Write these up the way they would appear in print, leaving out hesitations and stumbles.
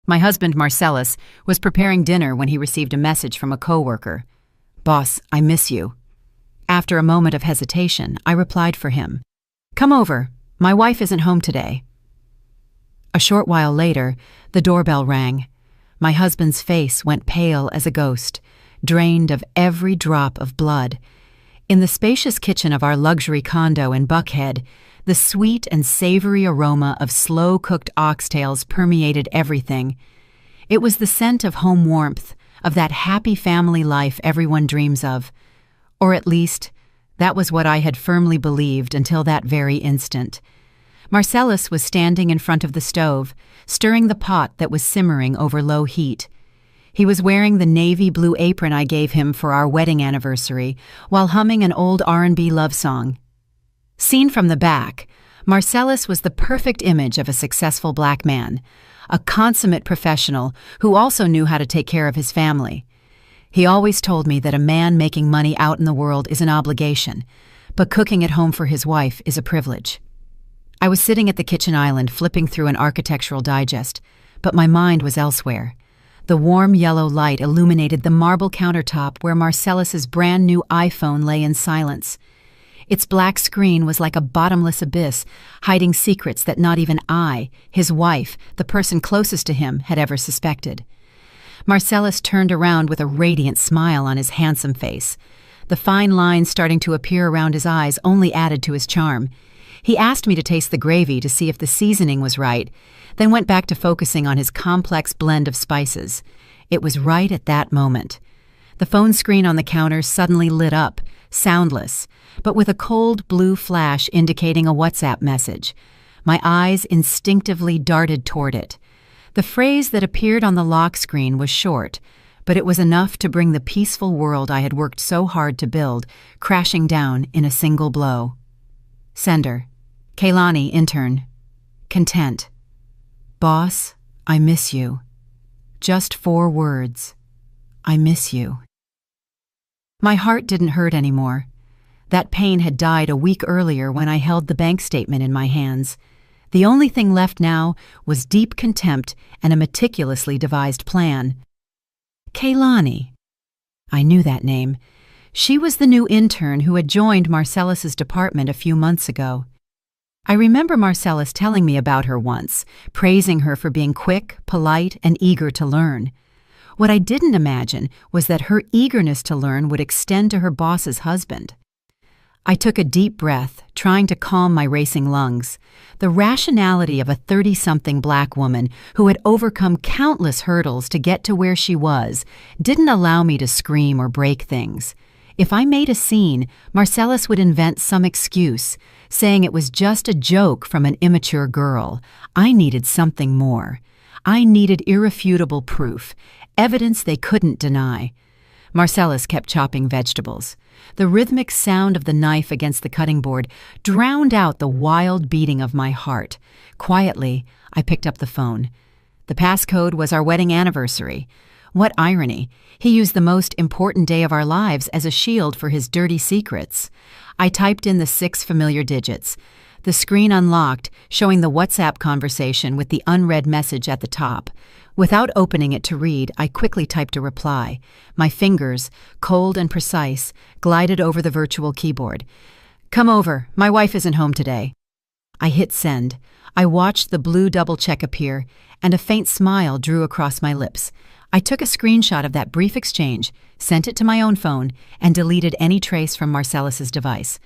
My husband, Marcellus, was preparing dinner when he received a message from a coworker. "Boss, I miss you." After a moment of hesitation, I replied for him. "Come over. My wife isn't home today." A short while later, the doorbell rang. My husband's face went pale as a ghost, drained of every drop of blood. In the spacious kitchen of our luxury condo in Buckhead, the sweet and savory aroma of slow-cooked oxtails permeated everything. It was the scent of home warmth, of that happy family life everyone dreams of. Or at least, that was what I had firmly believed until that very instant. Marcellus was standing in front of the stove, stirring the pot that was simmering over low heat. He was wearing the navy blue apron I gave him for our wedding anniversary, while humming an old R&B love song. Seen from the back, Marcellus was the perfect image of a successful black man, a consummate professional who also knew how to take care of his family. He always told me that a man making money out in the world is an obligation, but cooking at home for his wife is a privilege. I was sitting at the kitchen island flipping through an architectural digest, but my mind was elsewhere. The warm yellow light illuminated the marble countertop where Marcellus's brand new iPhone lay in silence. Its black screen was like a bottomless abyss, hiding secrets that not even I, his wife, the person closest to him, had ever suspected. Marcellus turned around with a radiant smile on his handsome face. The fine lines starting to appear around his eyes only added to his charm. He asked me to taste the gravy to see if the seasoning was right, then went back to focusing on his complex blend of spices. It was right at that moment. The phone screen on the counter suddenly lit up, soundless, but with a cold blue flash indicating a WhatsApp message. My eyes instinctively darted toward it. The phrase that appeared on the lock screen was short, but it was enough to bring the peaceful world I had worked so hard to build crashing down in a single blow. Sender: Kaylani, intern. Content. Boss, I miss you. Just 4 words. I miss you. My heart didn't hurt anymore. That pain had died a week earlier when I held the bank statement in my hands. The only thing left now was deep contempt and a meticulously devised plan. Kaylani. I knew that name. She was the new intern who had joined Marcellus's department a few months ago. I remember Marcellus telling me about her once, praising her for being quick, polite, and eager to learn. What I didn't imagine was that her eagerness to learn would extend to her boss's husband. I took a deep breath, trying to calm my racing lungs. The rationality of a 30-something black woman who had overcome countless hurdles to get to where she was didn't allow me to scream or break things. If I made a scene, Marcellus would invent some excuse, saying it was just a joke from an immature girl. I needed something more. I needed irrefutable proof, evidence they couldn't deny. Marcellus kept chopping vegetables. The rhythmic sound of the knife against the cutting board drowned out the wild beating of my heart. Quietly, I picked up the phone. The passcode was our wedding anniversary. What irony. He used the most important day of our lives as a shield for his dirty secrets. I typed in the 6 familiar digits. The screen unlocked, showing the WhatsApp conversation with the unread message at the top. Without opening it to read, I quickly typed a reply. My fingers, cold and precise, glided over the virtual keyboard. Come over. My wife isn't home today. I hit send. I watched the blue double check appear, and a faint smile drew across my lips. I took a screenshot of that brief exchange, sent it to my own phone, and deleted any trace from Marcellus's device.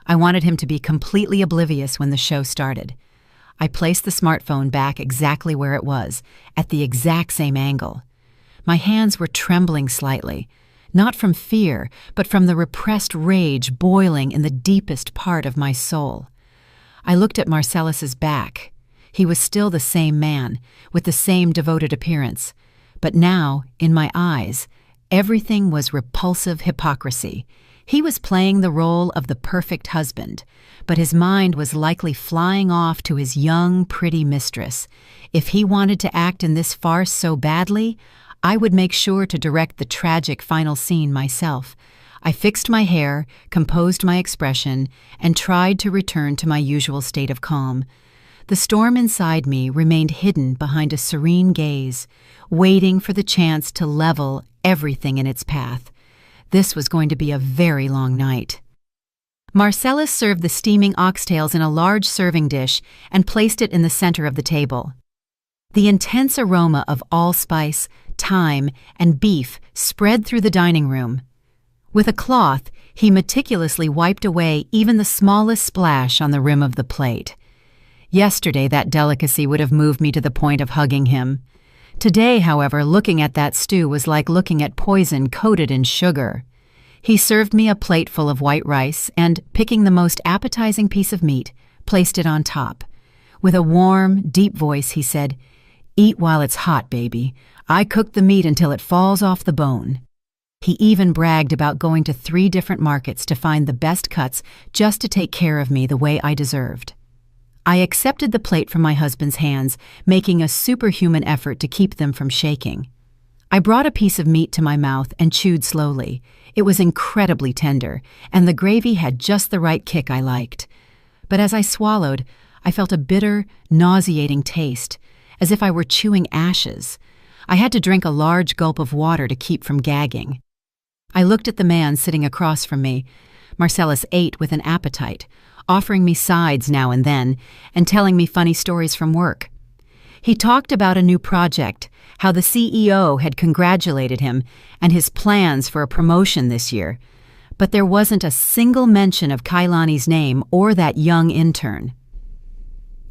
I wanted him to be completely oblivious when the show started. I placed the smartphone back exactly where it was, at the exact same angle. My hands were trembling slightly, not from fear, but from the repressed rage boiling in the deepest part of my soul. I looked at Marcellus's back. He was still the same man, with the same devoted appearance. But now, in my eyes, everything was repulsive hypocrisy. He was playing the role of the perfect husband, but his mind was likely flying off to his young, pretty mistress. If he wanted to act in this farce so badly, I would make sure to direct the tragic final scene myself. I fixed my hair, composed my expression, and tried to return to my usual state of calm. The storm inside me remained hidden behind a serene gaze, waiting for the chance to level everything in its path. This was going to be a very long night. Marcellus served the steaming oxtails in a large serving dish and placed it in the center of the table. The intense aroma of allspice, thyme, and beef spread through the dining room. With a cloth, he meticulously wiped away even the smallest splash on the rim of the plate. Yesterday, that delicacy would have moved me to the point of hugging him. Today, however, looking at that stew was like looking at poison coated in sugar. He served me a plate full of white rice and, picking the most appetizing piece of meat, placed it on top. With a warm, deep voice, he said, "Eat while it's hot, baby. I cook the meat until it falls off the bone." He even bragged about going to 3 different markets to find the best cuts just to take care of me the way I deserved. I accepted the plate from my husband's hands, making a superhuman effort to keep them from shaking. I brought a piece of meat to my mouth and chewed slowly. It was incredibly tender, and the gravy had just the right kick I liked. But as I swallowed, I felt a bitter, nauseating taste, as if I were chewing ashes. I had to drink a large gulp of water to keep from gagging. I looked at the man sitting across from me. Marcellus ate with an appetite, offering me sides now and then, and telling me funny stories from work. He talked about a new project, how the CEO had congratulated him, and his plans for a promotion this year. But there wasn't a single mention of Kailani's name or that young intern.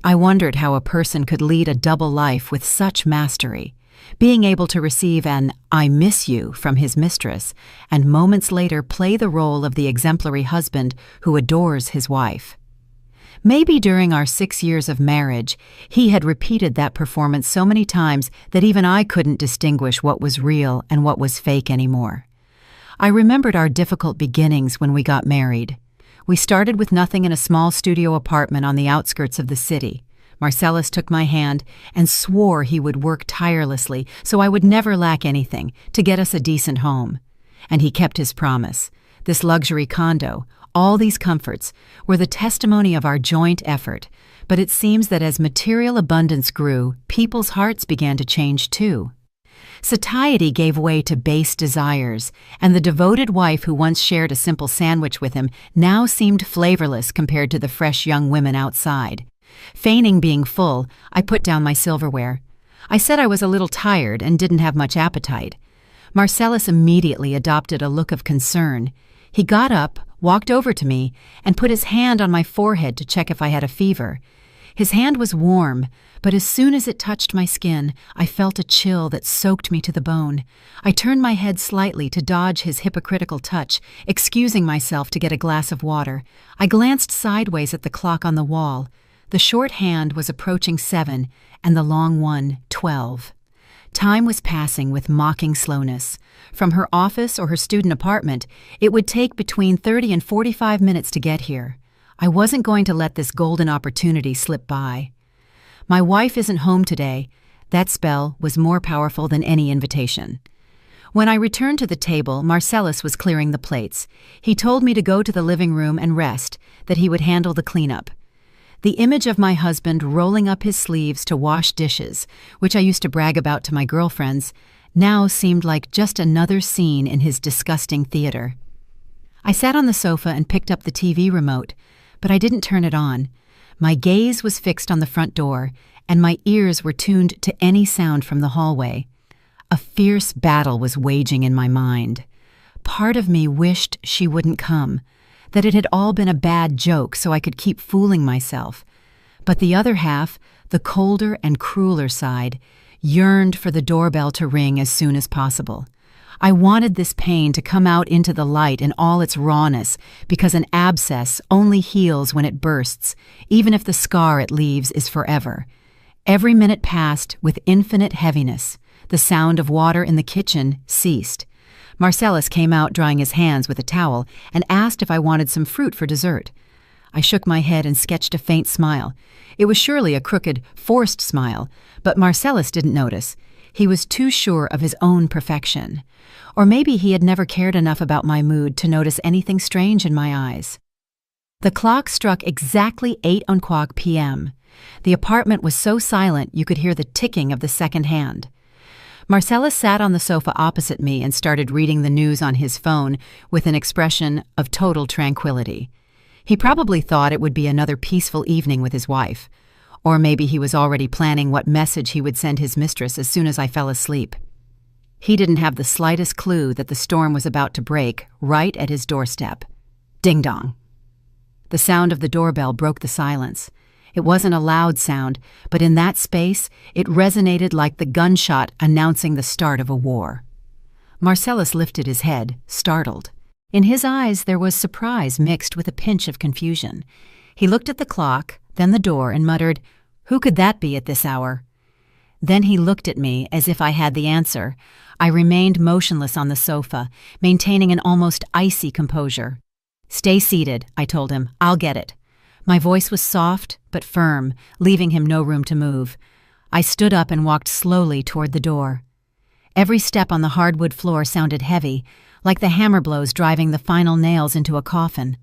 I wondered how a person could lead a double life with such mastery, being able to receive an "I miss you" from his mistress, and moments later play the role of the exemplary husband who adores his wife. Maybe during our 6 years of marriage, he had repeated that performance so many times that even I couldn't distinguish what was real and what was fake anymore. I remembered our difficult beginnings when we got married. We started with nothing in a small studio apartment on the outskirts of the city. Marcellus took my hand and swore he would work tirelessly so I would never lack anything to get us a decent home. And he kept his promise. This luxury condo, all these comforts, were the testimony of our joint effort, but it seems that as material abundance grew, people's hearts began to change too. Satiety gave way to base desires, and the devoted wife who once shared a simple sandwich with him now seemed flavorless compared to the fresh young women outside. Feigning being full, I put down my silverware. I said I was a little tired and didn't have much appetite. Marcellus immediately adopted a look of concern. He got up, walked over to me, and put his hand on my forehead to check if I had a fever. His hand was warm, but as soon as it touched my skin, I felt a chill that soaked me to the bone. I turned my head slightly to dodge his hypocritical touch, excusing myself to get a glass of water. I glanced sideways at the clock on the wall. The short hand was approaching 7, and the long one 12. Time was passing with mocking slowness. From her office or her student apartment, it would take between 30 and 45 minutes to get here. I wasn't going to let this golden opportunity slip by. My wife isn't home today. That spell was more powerful than any invitation. When I returned to the table, Marcellus was clearing the plates. He told me to go to the living room and rest, that he would handle the cleanup. The image of my husband rolling up his sleeves to wash dishes, which I used to brag about to my girlfriends, now seemed like just another scene in his disgusting theater. I sat on the sofa and picked up the TV remote, but I didn't turn it on. My gaze was fixed on the front door, and my ears were tuned to any sound from the hallway. A fierce battle was waging in my mind. Part of me wished she wouldn't come, that it had all been a bad joke so I could keep fooling myself. But the other half, the colder and crueler side, yearned for the doorbell to ring as soon as possible. I wanted this pain to come out into the light in all its rawness, because an abscess only heals when it bursts, even if the scar it leaves is forever. Every minute passed with infinite heaviness. The sound of water in the kitchen ceased. Marcellus came out drying his hands with a towel and asked if I wanted some fruit for dessert. I shook my head and sketched a faint smile. It was surely a crooked, forced smile, but Marcellus didn't notice. He was too sure of his own perfection. Or maybe he had never cared enough about my mood to notice anything strange in my eyes. The clock struck exactly 8 o'clock p.m. The apartment was so silent you could hear the ticking of the second hand. Marcellus sat on the sofa opposite me and started reading the news on his phone with an expression of total tranquility. He probably thought it would be another peaceful evening with his wife. Or maybe he was already planning what message he would send his mistress as soon as I fell asleep. He didn't have the slightest clue that the storm was about to break right at his doorstep. Ding-dong. The sound of the doorbell broke the silence. It wasn't a loud sound, but in that space, it resonated like the gunshot announcing the start of a war. Marcellus lifted his head, startled. In his eyes, there was surprise mixed with a pinch of confusion. He looked at the clock, then the door, and muttered, "Who could that be at this hour?" Then he looked at me as if I had the answer. I remained motionless on the sofa, maintaining an almost icy composure. "Stay seated," I told him. "I'll get it." My voice was soft but firm, leaving him no room to move. I stood up and walked slowly toward the door. Every step on the hardwood floor sounded heavy, like the hammer blows driving the final nails into a coffin.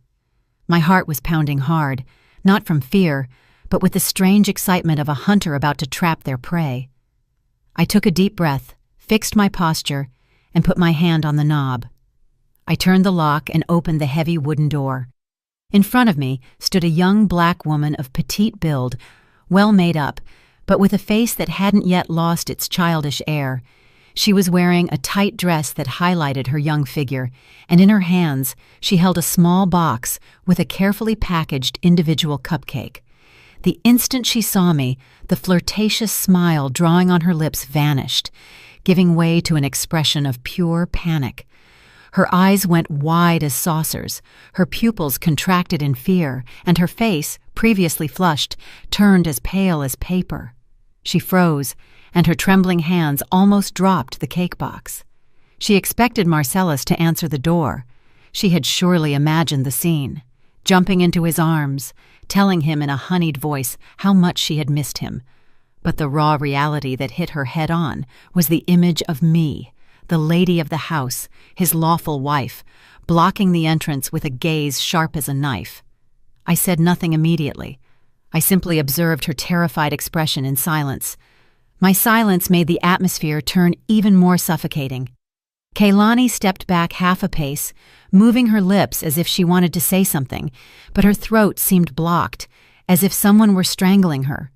My heart was pounding hard, not from fear, but with the strange excitement of a hunter about to trap their prey. I took a deep breath, fixed my posture, and put my hand on the knob. I turned the lock and opened the heavy wooden door. In front of me stood a young black woman of petite build, well made up, but with a face that hadn't yet lost its childish air. She was wearing a tight dress that highlighted her young figure, and in her hands she held a small box with a carefully packaged individual cupcake. The instant she saw me, the flirtatious smile drawing on her lips vanished, giving way to an expression of pure panic. Her eyes went wide as saucers, her pupils contracted in fear, and her face, previously flushed, turned as pale as paper. She froze, and her trembling hands almost dropped the cake box. She expected Marcellus to answer the door. She had surely imagined the scene, jumping into his arms, telling him in a honeyed voice how much she had missed him. But the raw reality that hit her head on was the image of me, the lady of the house, his lawful wife, blocking the entrance with a gaze sharp as a knife. I said nothing immediately. I simply observed her terrified expression in silence. My silence made the atmosphere turn even more suffocating. Kaylani stepped back half a pace, moving her lips as if she wanted to say something, but her throat seemed blocked, as if someone were strangling her.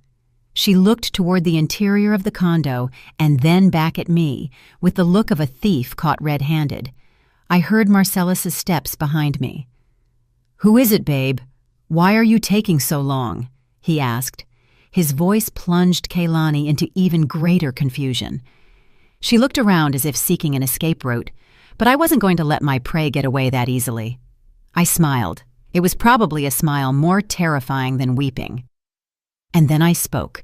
She looked toward the interior of the condo and then back at me, with the look of a thief caught red-handed. I heard Marcellus's steps behind me. "Who is it, babe? Why are you taking so long?" he asked. His voice plunged Kaylani into even greater confusion. She looked around as if seeking an escape route, but I wasn't going to let my prey get away that easily. I smiled. It was probably a smile more terrifying than weeping. And then I spoke.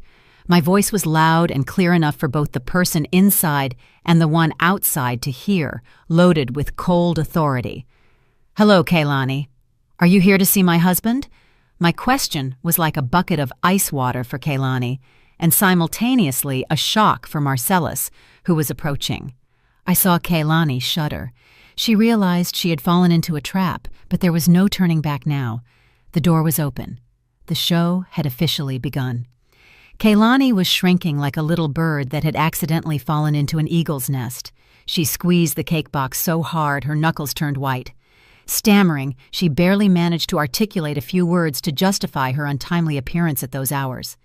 My voice was loud and clear enough for both the person inside and the one outside to hear, loaded with cold authority. "Hello, Kaylani. Are you here to see my husband?" My question was like a bucket of ice water for Kaylani, and simultaneously a shock for Marcellus, who was approaching. I saw Kaylani shudder. She realized she had fallen into a trap, but there was no turning back now. The door was open. The show had officially begun. Kaylani was shrinking like a little bird that had accidentally fallen into an eagle's nest. She squeezed the cake box so hard her knuckles turned white. Stammering, she barely managed to articulate a few words to justify her untimely appearance at those hours.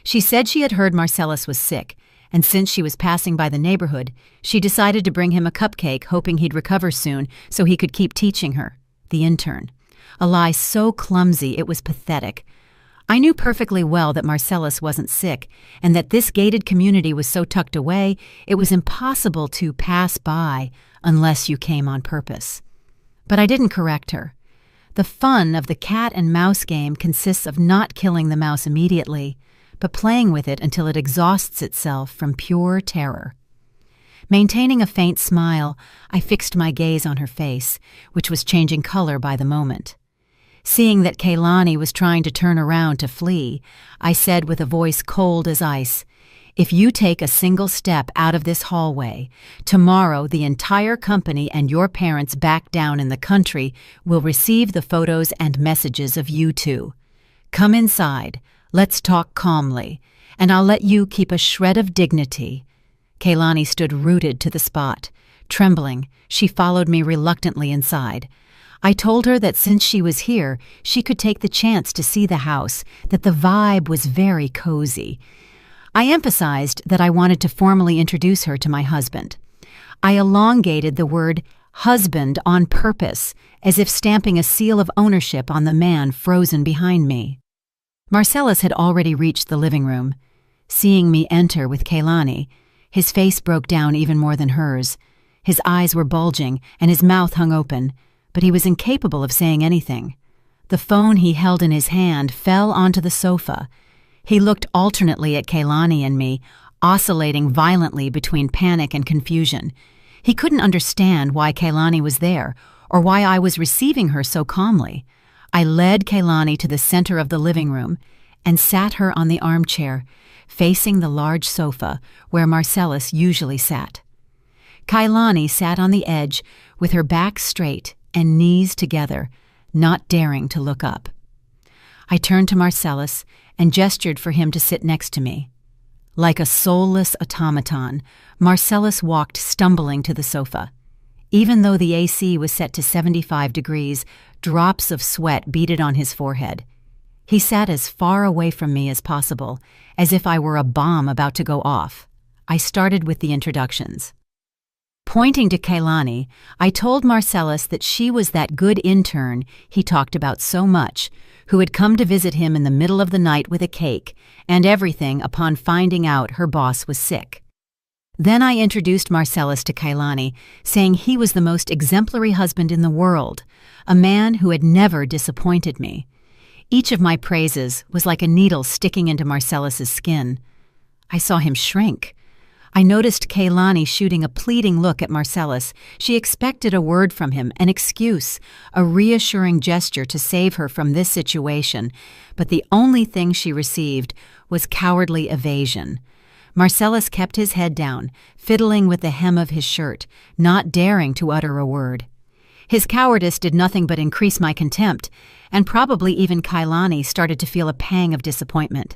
She said she had heard Marcellus was sick, and since she was passing by the neighborhood, she decided to bring him a cupcake, hoping he'd recover soon so he could keep teaching her, the intern. A lie so clumsy it was pathetic. I knew perfectly well that Marcellus wasn't sick, and that this gated community was so tucked away it was impossible to pass by unless you came on purpose. But I didn't correct her. The fun of the cat and mouse game consists of not killing the mouse immediately, but playing with it until it exhausts itself from pure terror. Maintaining a faint smile, I fixed my gaze on her face, which was changing color by the moment. Seeing that Kaylani was trying to turn around to flee, I said with a voice cold as ice, "If you take a single step out of this hallway, tomorrow the entire company and your parents back down in the country will receive the photos and messages of you two. Come inside, Let's talk calmly, and I'll let you keep a shred of dignity." Kaylani stood rooted to the spot. Trembling, she followed me reluctantly inside. I told her that since she was here, she could take the chance to see the house, that the vibe was very cozy. I emphasized that I wanted to formally introduce her to my husband. I elongated the word husband on purpose, as if stamping a seal of ownership on the man frozen behind me. Marcellus had already reached the living room. Seeing me enter with Kaylani, his face broke down even more than hers. His eyes were bulging and his mouth hung open, but he was incapable of saying anything. The phone he held in his hand fell onto the sofa. He looked alternately at Kaylani and me, oscillating violently between panic and confusion. He couldn't understand why Kaylani was there, or why I was receiving her so calmly. I led Kaylani to the center of the living room and sat her on the armchair, facing the large sofa where Marcellus usually sat. Kaylani sat on the edge with her back straight and knees together, not daring to look up. I turned to Marcellus and gestured for him to sit next to me. Like a soulless automaton, Marcellus walked stumbling to the sofa. Even though the AC was set to 75 degrees, drops of sweat beaded on his forehead. He sat as far away from me as possible, as if I were a bomb about to go off. I started with the introductions. Pointing to Kaylani, I told Marcellus that she was that good intern he talked about so much, who had come to visit him in the middle of the night with a cake and everything upon finding out her boss was sick. Then I introduced Marcellus to Kaylani, saying he was the most exemplary husband in the world, a man who had never disappointed me. Each of my praises was like a needle sticking into Marcellus's skin. I saw him shrink. I noticed Kaylani shooting a pleading look at Marcellus. She expected a word from him, an excuse, a reassuring gesture to save her from this situation, but the only thing she received was cowardly evasion. Marcellus kept his head down, fiddling with the hem of his shirt, not daring to utter a word. His cowardice did nothing but increase my contempt, and probably even Kaylani started to feel a pang of disappointment.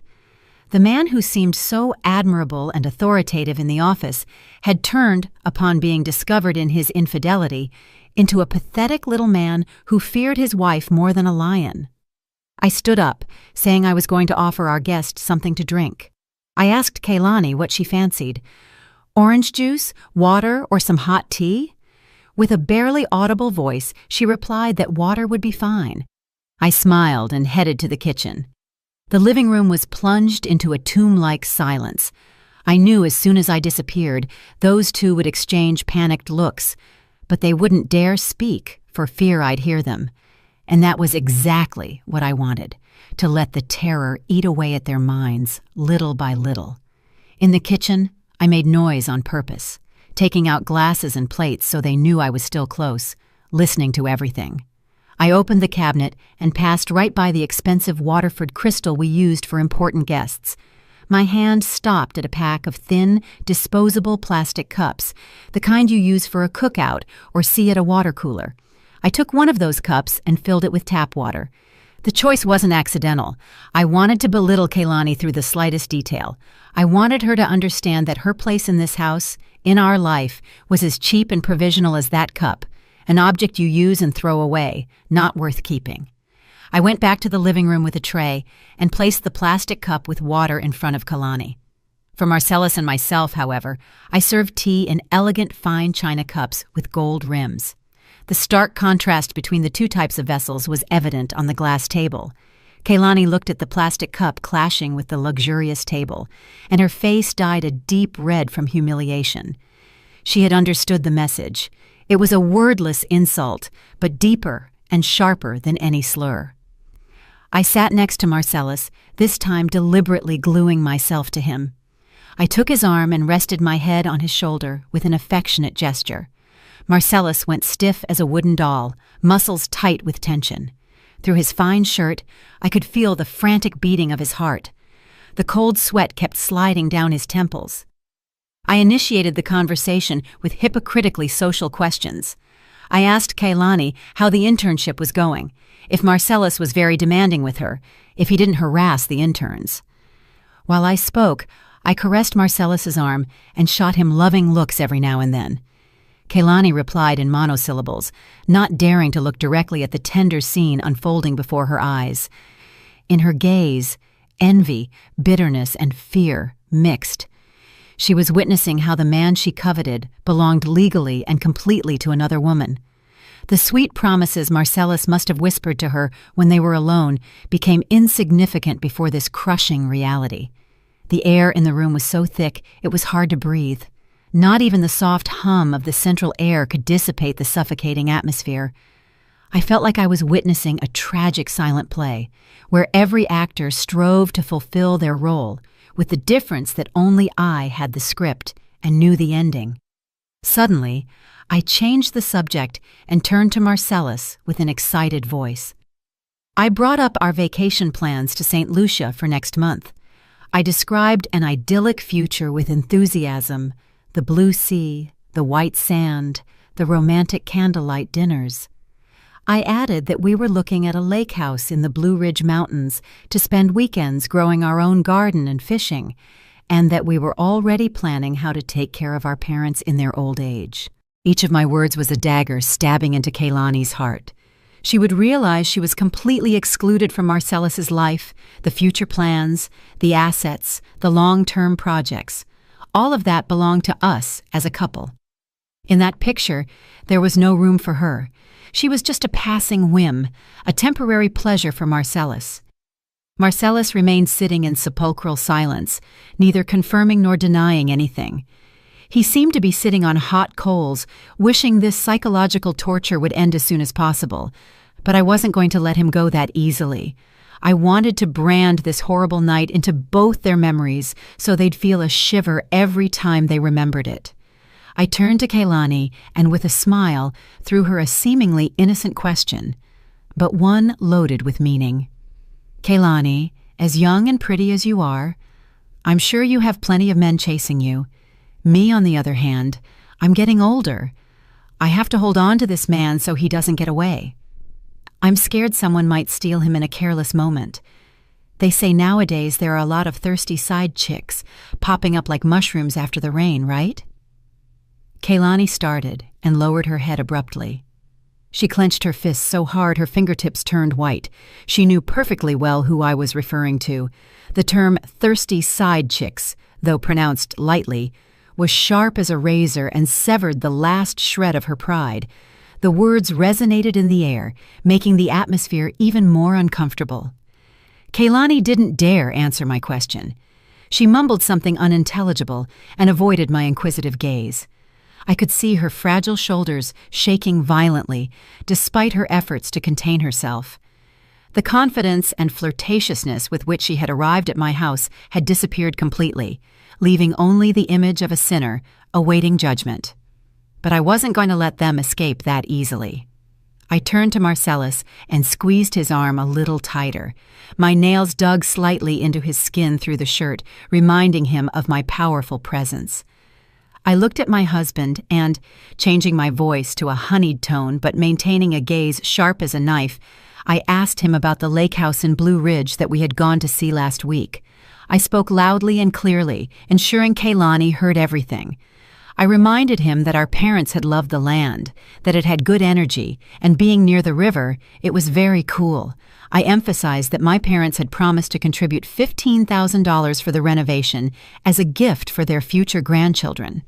The man who seemed so admirable and authoritative in the office had turned, upon being discovered in his infidelity, into a pathetic little man who feared his wife more than a lion. I stood up, saying I was going to offer our guest something to drink. I asked Kaylani what she fancied. Orange juice, water, or some hot tea? With a barely audible voice, she replied that water would be fine. I smiled and headed to the kitchen. The living room was plunged into a tomb-like silence. I knew as soon as I disappeared, those two would exchange panicked looks, but they wouldn't dare speak for fear I'd hear them. And that was exactly what I wanted, to let the terror eat away at their minds, little by little. In the kitchen, I made noise on purpose, taking out glasses and plates so they knew I was still close, listening to everything. I opened the cabinet and passed right by the expensive Waterford crystal we used for important guests. My hand stopped at a pack of thin, disposable plastic cups, the kind you use for a cookout or see at a water cooler. I took one of those cups and filled it with tap water. The choice wasn't accidental. I wanted to belittle Kaylani through the slightest detail. I wanted her to understand that her place in this house, in our life, was as cheap and provisional as that cup, an object you use and throw away, not worth keeping. I went back to the living room with a tray and placed the plastic cup with water in front of Kaylani. For Marcellus and myself, however, I served tea in elegant fine china cups with gold rims. The stark contrast between the two types of vessels was evident on the glass table. Kaylani looked at the plastic cup clashing with the luxurious table, and her face dyed a deep red from humiliation. She had understood the message. It was a wordless insult, but deeper and sharper than any slur. I sat next to Marcellus, this time deliberately gluing myself to him. I took his arm and rested my head on his shoulder with an affectionate gesture. Marcellus went stiff as a wooden doll, muscles tight with tension. Through his fine shirt, I could feel the frantic beating of his heart. The cold sweat kept sliding down his temples. I initiated the conversation with hypocritically social questions. I asked Kaylani how the internship was going, if Marcellus was very demanding with her, if he didn't harass the interns. While I spoke, I caressed Marcellus's arm and shot him loving looks every now and then. Kaylani replied in monosyllables, not daring to look directly at the tender scene unfolding before her eyes. In her gaze, envy, bitterness, and fear mixed. She was witnessing how the man she coveted belonged legally and completely to another woman. The sweet promises Marcellus must have whispered to her when they were alone became insignificant before this crushing reality. The air in the room was so thick it was hard to breathe. Not even the soft hum of the central air could dissipate the suffocating atmosphere. I felt like I was witnessing a tragic silent play, where every actor strove to fulfill their role, with the difference that only I had the script and knew the ending. Suddenly, I changed the subject and turned to Marcellus with an excited voice. I brought up our vacation plans to St. Lucia for next month. I described an idyllic future with enthusiasm, the blue sea, the white sand, the romantic candlelight dinners. I added that we were looking at a lake house in the Blue Ridge Mountains to spend weekends growing our own garden and fishing, and that we were already planning how to take care of our parents in their old age. Each of my words was a dagger stabbing into Kaylani's heart. She would realize she was completely excluded from Marcellus's life, the future plans, the assets, the long-term projects. All of that belonged to us as a couple. In that picture, there was no room for her. She was just a passing whim, a temporary pleasure for Marcellus. Marcellus remained sitting in sepulchral silence, neither confirming nor denying anything. He seemed to be sitting on hot coals, wishing this psychological torture would end as soon as possible. But I wasn't going to let him go that easily. I wanted to brand this horrible night into both their memories so they'd feel a shiver every time they remembered it. I turned to Kaylani and with a smile threw her a seemingly innocent question, but one loaded with meaning. Kaylani, as young and pretty as you are, I'm sure you have plenty of men chasing you. Me, on the other hand, I'm getting older. I have to hold on to this man so he doesn't get away. I'm scared someone might steal him in a careless moment. They say nowadays there are a lot of thirsty side chicks popping up like mushrooms after the rain, right? Kaylani started and lowered her head abruptly. She clenched her fists so hard her fingertips turned white. She knew perfectly well who I was referring to. The term thirsty side chicks, though pronounced lightly, was sharp as a razor and severed the last shred of her pride. The words resonated in the air, making the atmosphere even more uncomfortable. Kaylani didn't dare answer my question. She mumbled something unintelligible and avoided my inquisitive gaze. I could see her fragile shoulders shaking violently, despite her efforts to contain herself. The confidence and flirtatiousness with which she had arrived at my house had disappeared completely, leaving only the image of a sinner awaiting judgment. But I wasn't going to let them escape that easily. I turned to Marcellus and squeezed his arm a little tighter. My nails dug slightly into his skin through the shirt, reminding him of my powerful presence. I looked at my husband and, changing my voice to a honeyed tone but maintaining a gaze sharp as a knife, I asked him about the lake house in Blue Ridge that we had gone to see last week. I spoke loudly and clearly, ensuring Kaylani heard everything. I reminded him that our parents had loved the land, that it had good energy, and being near the river, it was very cool. I emphasized that my parents had promised to contribute $15,000 for the renovation as a gift for their future grandchildren.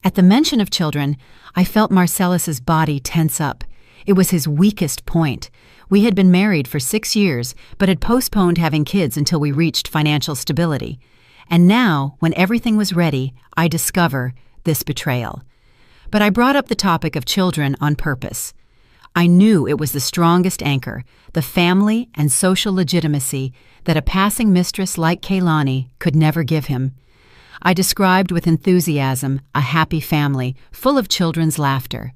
At the mention of children, I felt Marcellus's body tense up. It was his weakest point. We had been married for 6 years, but had postponed having kids until we reached financial stability. And now, when everything was ready, I discover this betrayal. But I brought up the topic of children on purpose. I knew it was the strongest anchor, the family and social legitimacy that a passing mistress like Kaylani could never give him. I described with enthusiasm a happy family, full of children's laughter.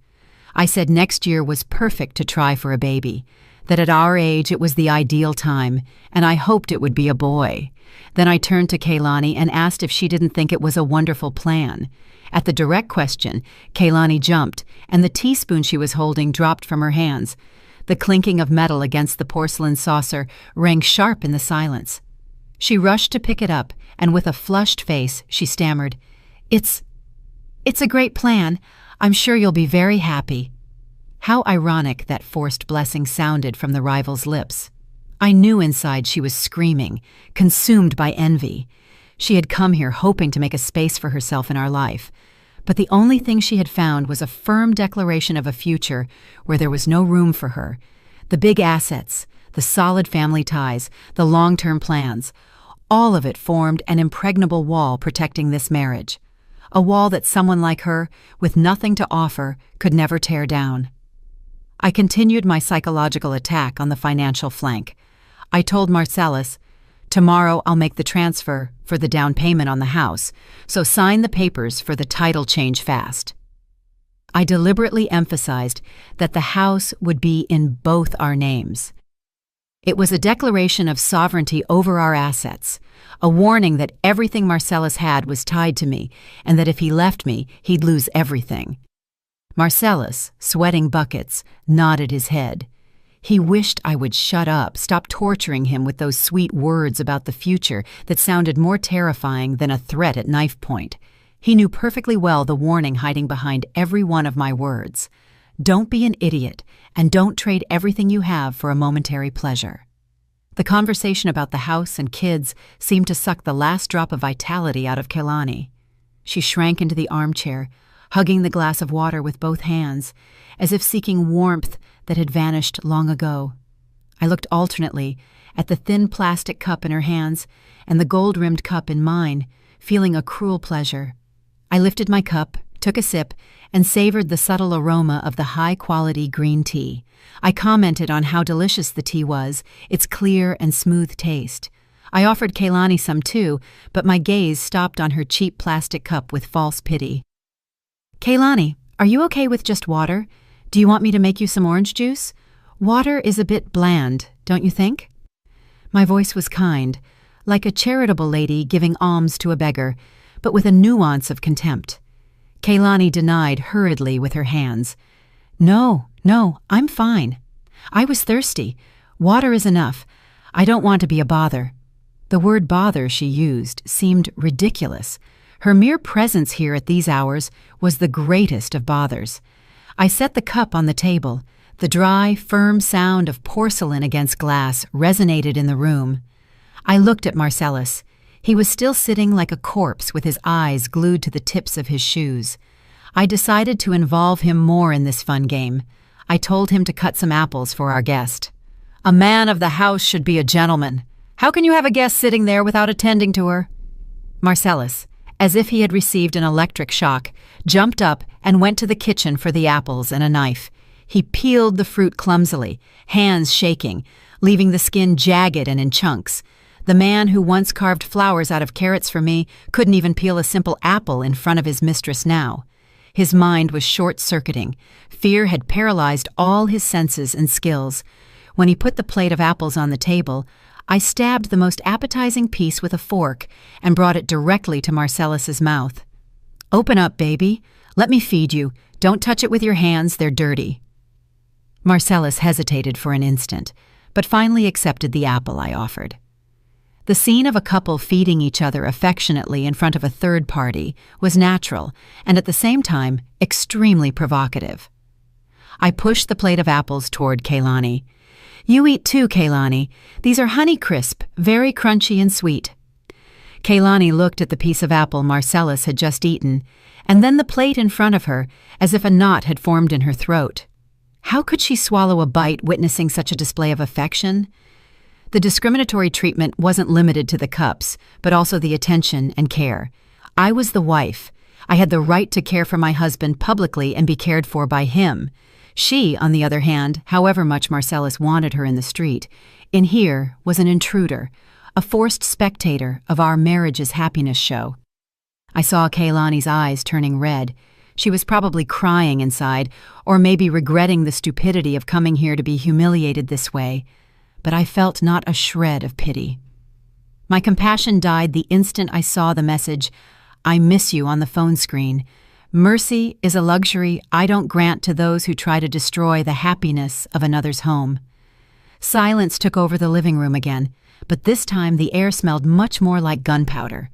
I said next year was perfect to try for a baby, that at our age it was the ideal time, and I hoped it would be a boy. Then I turned to Kaylani and asked if she didn't think it was a wonderful plan. At the direct question, Kaylani jumped, and the teaspoon she was holding dropped from her hands. The clinking of metal against the porcelain saucer rang sharp in the silence. She rushed to pick it up, and with a flushed face, she stammered, It's a great plan. I'm sure you'll be very happy." How ironic that forced blessing sounded from the rival's lips. I knew inside she was screaming, consumed by envy. She had come here hoping to make a space for herself in our life, but the only thing she had found was a firm declaration of a future where there was no room for her. The big assets, the solid family ties, the long-term plans, all of it formed an impregnable wall protecting this marriage. A wall that someone like her, with nothing to offer, could never tear down. I continued my psychological attack on the financial flank. I told Marcellus, "Tomorrow I'll make the transfer for the down payment on the house, so sign the papers for the title change fast." I deliberately emphasized that the house would be in both our names. It was a declaration of sovereignty over our assets, a warning that everything Marcellus had was tied to me, and that if he left me, he'd lose everything. Marcellus, sweating buckets, nodded his head. He wished I would shut up, stop torturing him with those sweet words about the future that sounded more terrifying than a threat at knife point. He knew perfectly well the warning hiding behind every one of my words. Don't be an idiot, and don't trade everything you have for a momentary pleasure. The conversation about the house and kids seemed to suck the last drop of vitality out of Kaylani. She shrank into the armchair, hugging the glass of water with both hands, as if seeking warmth that had vanished long ago. I looked alternately at the thin plastic cup in her hands and the gold-rimmed cup in mine, feeling a cruel pleasure. I lifted my cup, took a sip, and savored the subtle aroma of the high-quality green tea. I commented on how delicious the tea was, its clear and smooth taste. I offered Kaylani some too, but my gaze stopped on her cheap plastic cup with false pity. "Kaylani, are you okay with just water? Do you want me to make you some orange juice? Water is a bit bland, don't you think?" My voice was kind, like a charitable lady giving alms to a beggar, but with a nuance of contempt. Kaylani denied hurriedly with her hands. No, I'm fine. I was thirsty. Water is enough. I don't want to be a bother." The word bother she used seemed ridiculous. Her mere presence here at these hours was the greatest of bothers. I set the cup on the table. The dry, firm sound of porcelain against glass resonated in the room. I looked at Marcellus. He was still sitting like a corpse with his eyes glued to the tips of his shoes. I decided to involve him more in this fun game. I told him to cut some apples for our guest. "A man of the house should be a gentleman. How can you have a guest sitting there without attending to her?" Marcellus, as if he had received an electric shock, jumped up and went to the kitchen for the apples and a knife. He peeled the fruit clumsily, hands shaking, leaving the skin jagged and in chunks. The man who once carved flowers out of carrots for me couldn't even peel a simple apple in front of his mistress now. His mind was short-circuiting. Fear had paralyzed all his senses and skills. When he put the plate of apples on the table, I stabbed the most appetizing piece with a fork and brought it directly to Marcellus's mouth. "Open up, baby. Let me feed you. Don't touch it with your hands, they're dirty." Marcellus hesitated for an instant, but finally accepted the apple I offered. The scene of a couple feeding each other affectionately in front of a third party was natural and at the same time extremely provocative. I pushed the plate of apples toward Kaylani. "You eat too, Kaylani. These are Honeycrisp, very crunchy and sweet." Kaylani looked at the piece of apple Marcellus had just eaten, and then the plate in front of her, as if a knot had formed in her throat. How could she swallow a bite witnessing such a display of affection? The discriminatory treatment wasn't limited to the cups, but also the attention and care. I was the wife. I had the right to care for my husband publicly and be cared for by him. She, on the other hand, however much Marcellus wanted her in the street, in here was an intruder, a forced spectator of our marriage's happiness show. I saw Kaylani's eyes turning red. She was probably crying inside, or maybe regretting the stupidity of coming here to be humiliated this way. But I felt not a shred of pity. My compassion died the instant I saw the message, "I miss you," on the phone screen. Mercy is a luxury I don't grant to those who try to destroy the happiness of another's home. Silence took over the living room again, but this time the air smelled much more like gunpowder.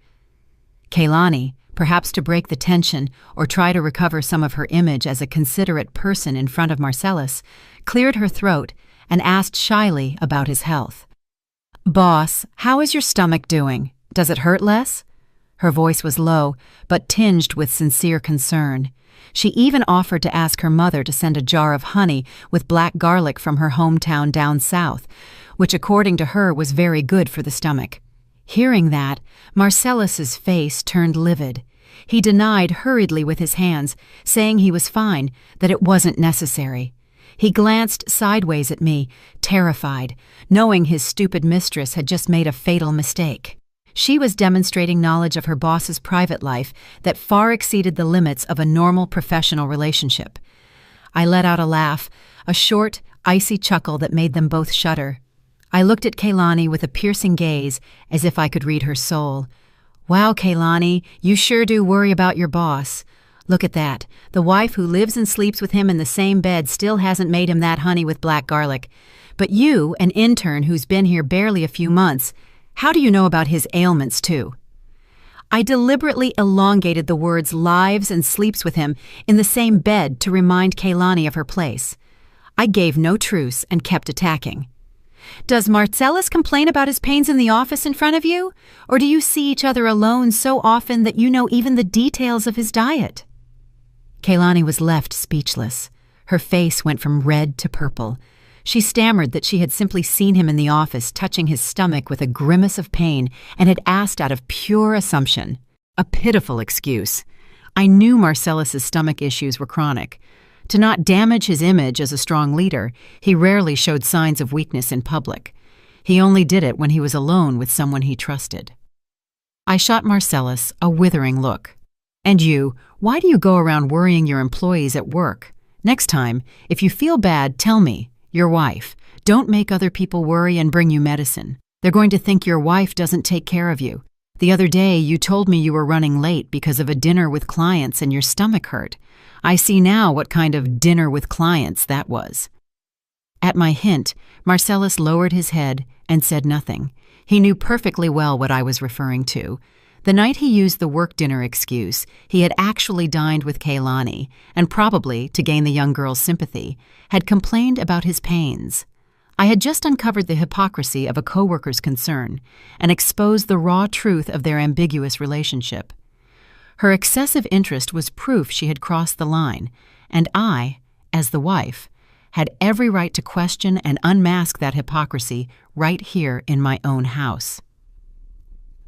Kaylani, perhaps to break the tension or try to recover some of her image as a considerate person in front of Marcellus, cleared her throat and asked shyly about his health. "Boss, how is your stomach doing? Does it hurt less?" Her voice was low, but tinged with sincere concern. She even offered to ask her mother to send a jar of honey with black garlic from her hometown down south, which according to her was very good for the stomach. Hearing that, Marcellus's face turned livid. He denied hurriedly with his hands, saying he was fine, that it wasn't necessary. He glanced sideways at me, terrified, knowing his stupid mistress had just made a fatal mistake. She was demonstrating knowledge of her boss's private life that far exceeded the limits of a normal professional relationship. I let out a laugh, a short, icy chuckle that made them both shudder. I looked at Kaylani with a piercing gaze, as if I could read her soul. "Wow, Kaylani, you sure do worry about your boss. Look at that. The wife who lives and sleeps with him in the same bed still hasn't made him that honey with black garlic. But you, an intern who's been here barely a few months, how do you know about his ailments, too?" I deliberately elongated the words "lives and sleeps with him in the same bed" to remind Kaylani of her place. I gave no truce and kept attacking. "Does Marcellus complain about his pains in the office in front of you? Or do you see each other alone so often that you know even the details of his diet?" Kaylani was left speechless. Her face went from red to purple. She stammered that she had simply seen him in the office touching his stomach with a grimace of pain and had asked out of pure assumption. A pitiful excuse. I knew Marcellus's stomach issues were chronic. To not damage his image as a strong leader, he rarely showed signs of weakness in public. He only did it when he was alone with someone he trusted. I shot Marcellus a withering look. "And you, why do you go around worrying your employees at work? Next time, if you feel bad, tell me, your wife. Don't make other people worry and bring you medicine. They're going to think your wife doesn't take care of you. The other day, you told me you were running late because of a dinner with clients and your stomach hurt. I see now what kind of dinner with clients that was." At my hint, Marcellus lowered his head and said nothing. He knew perfectly well what I was referring to. The night he used the work dinner excuse, he had actually dined with Kaylani, and probably, to gain the young girl's sympathy, had complained about his pains. I had just uncovered the hypocrisy of a coworker's concern and exposed the raw truth of their ambiguous relationship. Her excessive interest was proof she had crossed the line, and I, as the wife, had every right to question and unmask that hypocrisy right here in my own house.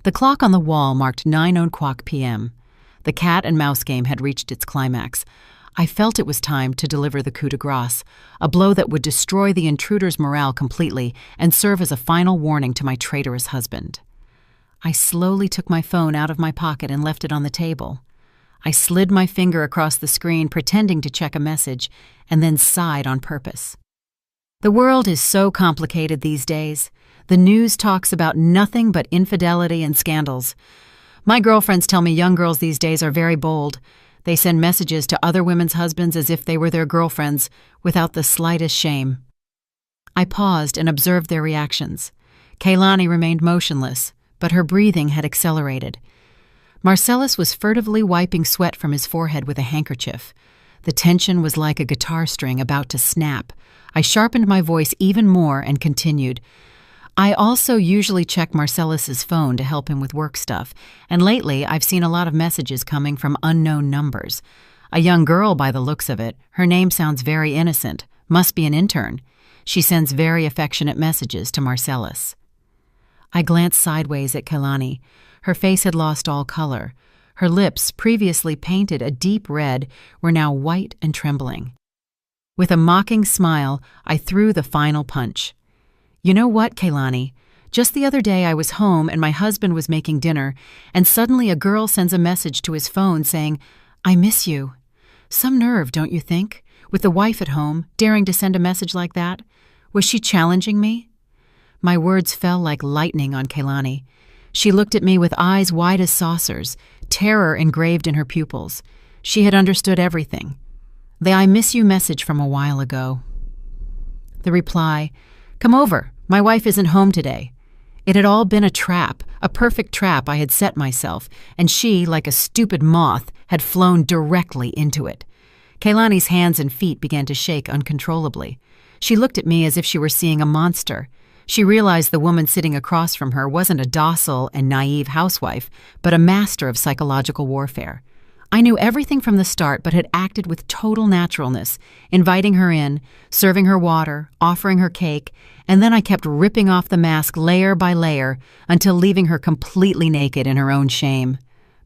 The clock on the wall marked 9:00 p.m. The cat and mouse game had reached its climax. I felt it was time to deliver the coup de grace, a blow that would destroy the intruder's morale completely and serve as a final warning to my traitorous husband. I slowly took my phone out of my pocket and left it on the table. I slid my finger across the screen, pretending to check a message, and then sighed on purpose. The world is so complicated these days. The news talks about nothing but infidelity and scandals. My girlfriends tell me young girls these days are very bold. They send messages to other women's husbands as if they were their girlfriends, without the slightest shame. I paused and observed their reactions. Kaylani remained motionless, but her breathing had accelerated. Marcellus was furtively wiping sweat from his forehead with a handkerchief. The tension was like a guitar string about to snap. I sharpened my voice even more and continued. I also usually check Marcellus's phone to help him with work stuff, and lately I've seen a lot of messages coming from unknown numbers. A young girl by the looks of it. Her name sounds very innocent. Must be an intern. She sends very affectionate messages to Marcellus. I glanced sideways at Kaylani. Her face had lost all color. Her lips, previously painted a deep red, were now white and trembling. With a mocking smile, I threw the final punch. "You know what, Kaylani? Just the other day I was home and my husband was making dinner, and suddenly a girl sends a message to his phone saying, 'I miss you.' Some nerve, don't you think? With the wife at home, daring to send a message like that? Was she challenging me?" My words fell like lightning on Kaylani. She looked at me with eyes wide as saucers, terror engraved in her pupils. She had understood everything. The "I miss you" message from a while ago. The reply, "Come over. My wife isn't home today." It had all been a trap, a perfect trap I had set myself, and she, like a stupid moth, had flown directly into it. Kaylani's hands and feet began to shake uncontrollably. She looked at me as if she were seeing a monster. She realized the woman sitting across from her wasn't a docile and naive housewife, but a master of psychological warfare. I knew everything from the start, but had acted with total naturalness, inviting her in, serving her water, offering her cake, and then I kept ripping off the mask layer by layer until leaving her completely naked in her own shame.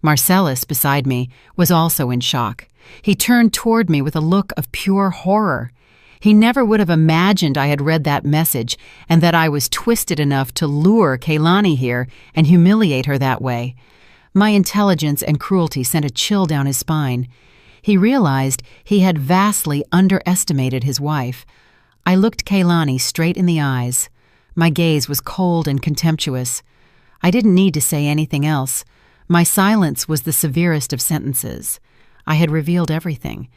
Marcellus, beside me, was also in shock. He turned toward me with a look of pure horror. He never would have imagined I had read that message and that I was twisted enough to lure Kaylani here and humiliate her that way. My intelligence and cruelty sent a chill down his spine. He realized he had vastly underestimated his wife. I looked Kaylani straight in the eyes. My gaze was cold and contemptuous. I didn't need to say anything else. My silence was the severest of sentences. I had revealed everything,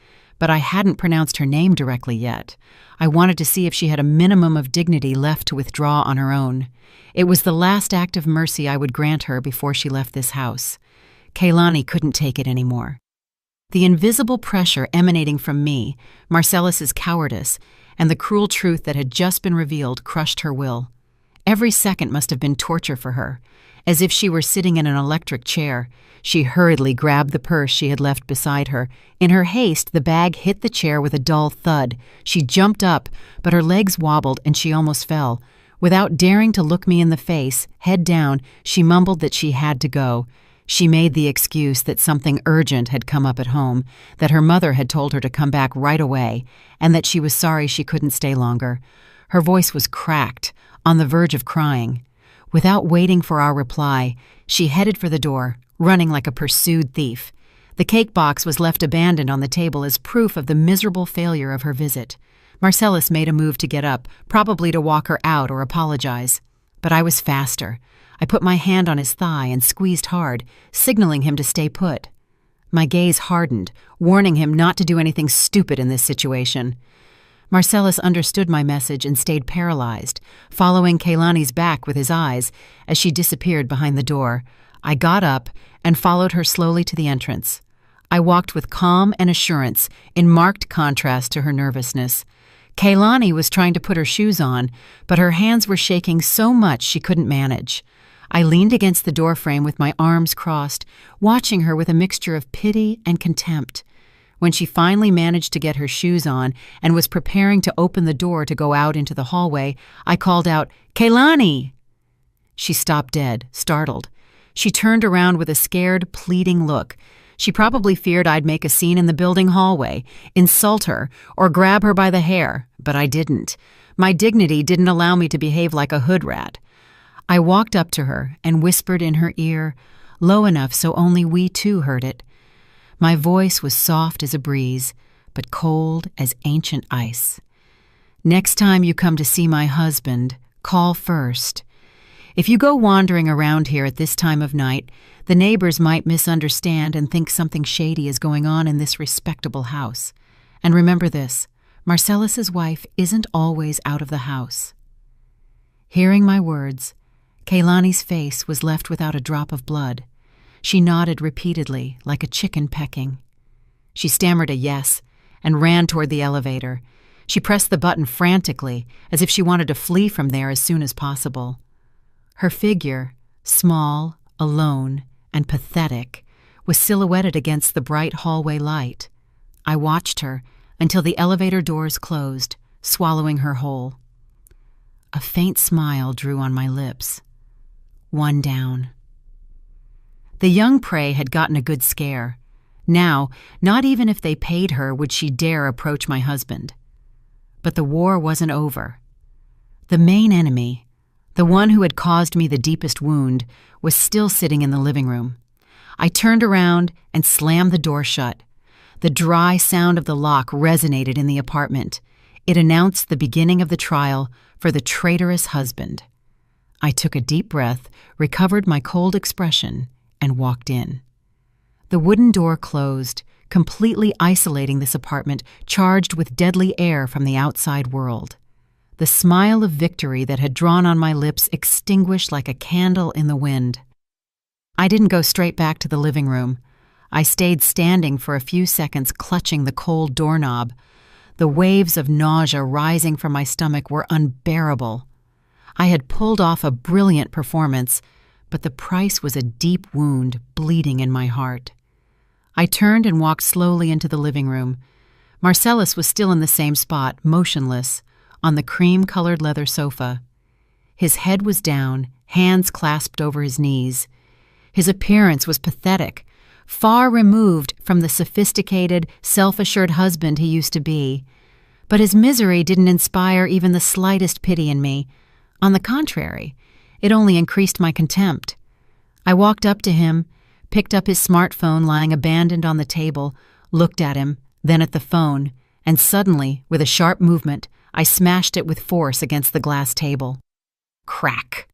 but I hadn't pronounced her name directly yet. I wanted to see if she had a minimum of dignity left to withdraw on her own. It was the last act of mercy I would grant her before she left this house. Kaylani couldn't take it anymore. The invisible pressure emanating from me, Marcellus's cowardice, and the cruel truth that had just been revealed crushed her will. Every second must have been torture for her. As if she were sitting in an electric chair, she hurriedly grabbed the purse she had left beside her. In her haste, the bag hit the chair with a dull thud. She jumped up, but her legs wobbled and she almost fell. Without daring to look me in the face, head down, she mumbled that she had to go. She made the excuse that something urgent had come up at home, that her mother had told her to come back right away, and that she was sorry she couldn't stay longer. Her voice was cracked, on the verge of crying. Without waiting for our reply, she headed for the door, running like a pursued thief. The cake box was left abandoned on the table as proof of the miserable failure of her visit. Marcellus made a move to get up, probably to walk her out or apologize. But I was faster. I put my hand on his thigh and squeezed hard, signaling him to stay put. My gaze hardened, warning him not to do anything stupid in this situation. Marcellus understood my message and stayed paralyzed, following Kaylani's back with his eyes as she disappeared behind the door. I got up and followed her slowly to the entrance. I walked with calm and assurance, in marked contrast to her nervousness. Kaylani was trying to put her shoes on, but her hands were shaking so much she couldn't manage. I leaned against the doorframe with my arms crossed, watching her with a mixture of pity and contempt. When she finally managed to get her shoes on and was preparing to open the door to go out into the hallway, I called out, "Kaylani!" She stopped dead, startled. She turned around with a scared, pleading look. She probably feared I'd make a scene in the building hallway, insult her, or grab her by the hair, but I didn't. My dignity didn't allow me to behave like a hood rat. I walked up to her and whispered in her ear, low enough so only we two heard it. My voice was soft as a breeze, but cold as ancient ice. "Next time you come to see my husband, call first. If you go wandering around here at this time of night, the neighbors might misunderstand and think something shady is going on in this respectable house. And remember this, Marcellus's wife isn't always out of the house." Hearing my words, Kaylani's face was left without a drop of blood. She nodded repeatedly, like a chicken pecking. She stammered a yes and ran toward the elevator. She pressed the button frantically, as if she wanted to flee from there as soon as possible. Her figure, small, alone, and pathetic, was silhouetted against the bright hallway light. I watched her until the elevator doors closed, swallowing her whole. A faint smile drew on my lips. One down. The young prey had gotten a good scare. Now, not even if they paid her would she dare approach my husband. But the war wasn't over. The main enemy, the one who had caused me the deepest wound, was still sitting in the living room. I turned around and slammed the door shut. The dry sound of the lock resonated in the apartment. It announced the beginning of the trial for the traitorous husband. I took a deep breath, recovered my cold expression, and walked in. The wooden door closed, completely isolating this apartment charged with deadly air from the outside world. The smile of victory that had drawn on my lips extinguished like a candle in the wind. I didn't go straight back to the living room. I stayed standing for a few seconds, clutching the cold doorknob. The waves of nausea rising from my stomach were unbearable. I had pulled off a brilliant performance, but the price was a deep wound bleeding in my heart. I turned and walked slowly into the living room. Marcellus was still in the same spot, motionless, on the cream-colored leather sofa. His head was down, hands clasped over his knees. His appearance was pathetic, far removed from the sophisticated, self-assured husband he used to be. But his misery didn't inspire even the slightest pity in me. On the contrary, it only increased my contempt. I walked up to him, picked up his smartphone lying abandoned on the table, looked at him, then at the phone, and suddenly, with a sharp movement, I smashed it with force against the glass table. Crack!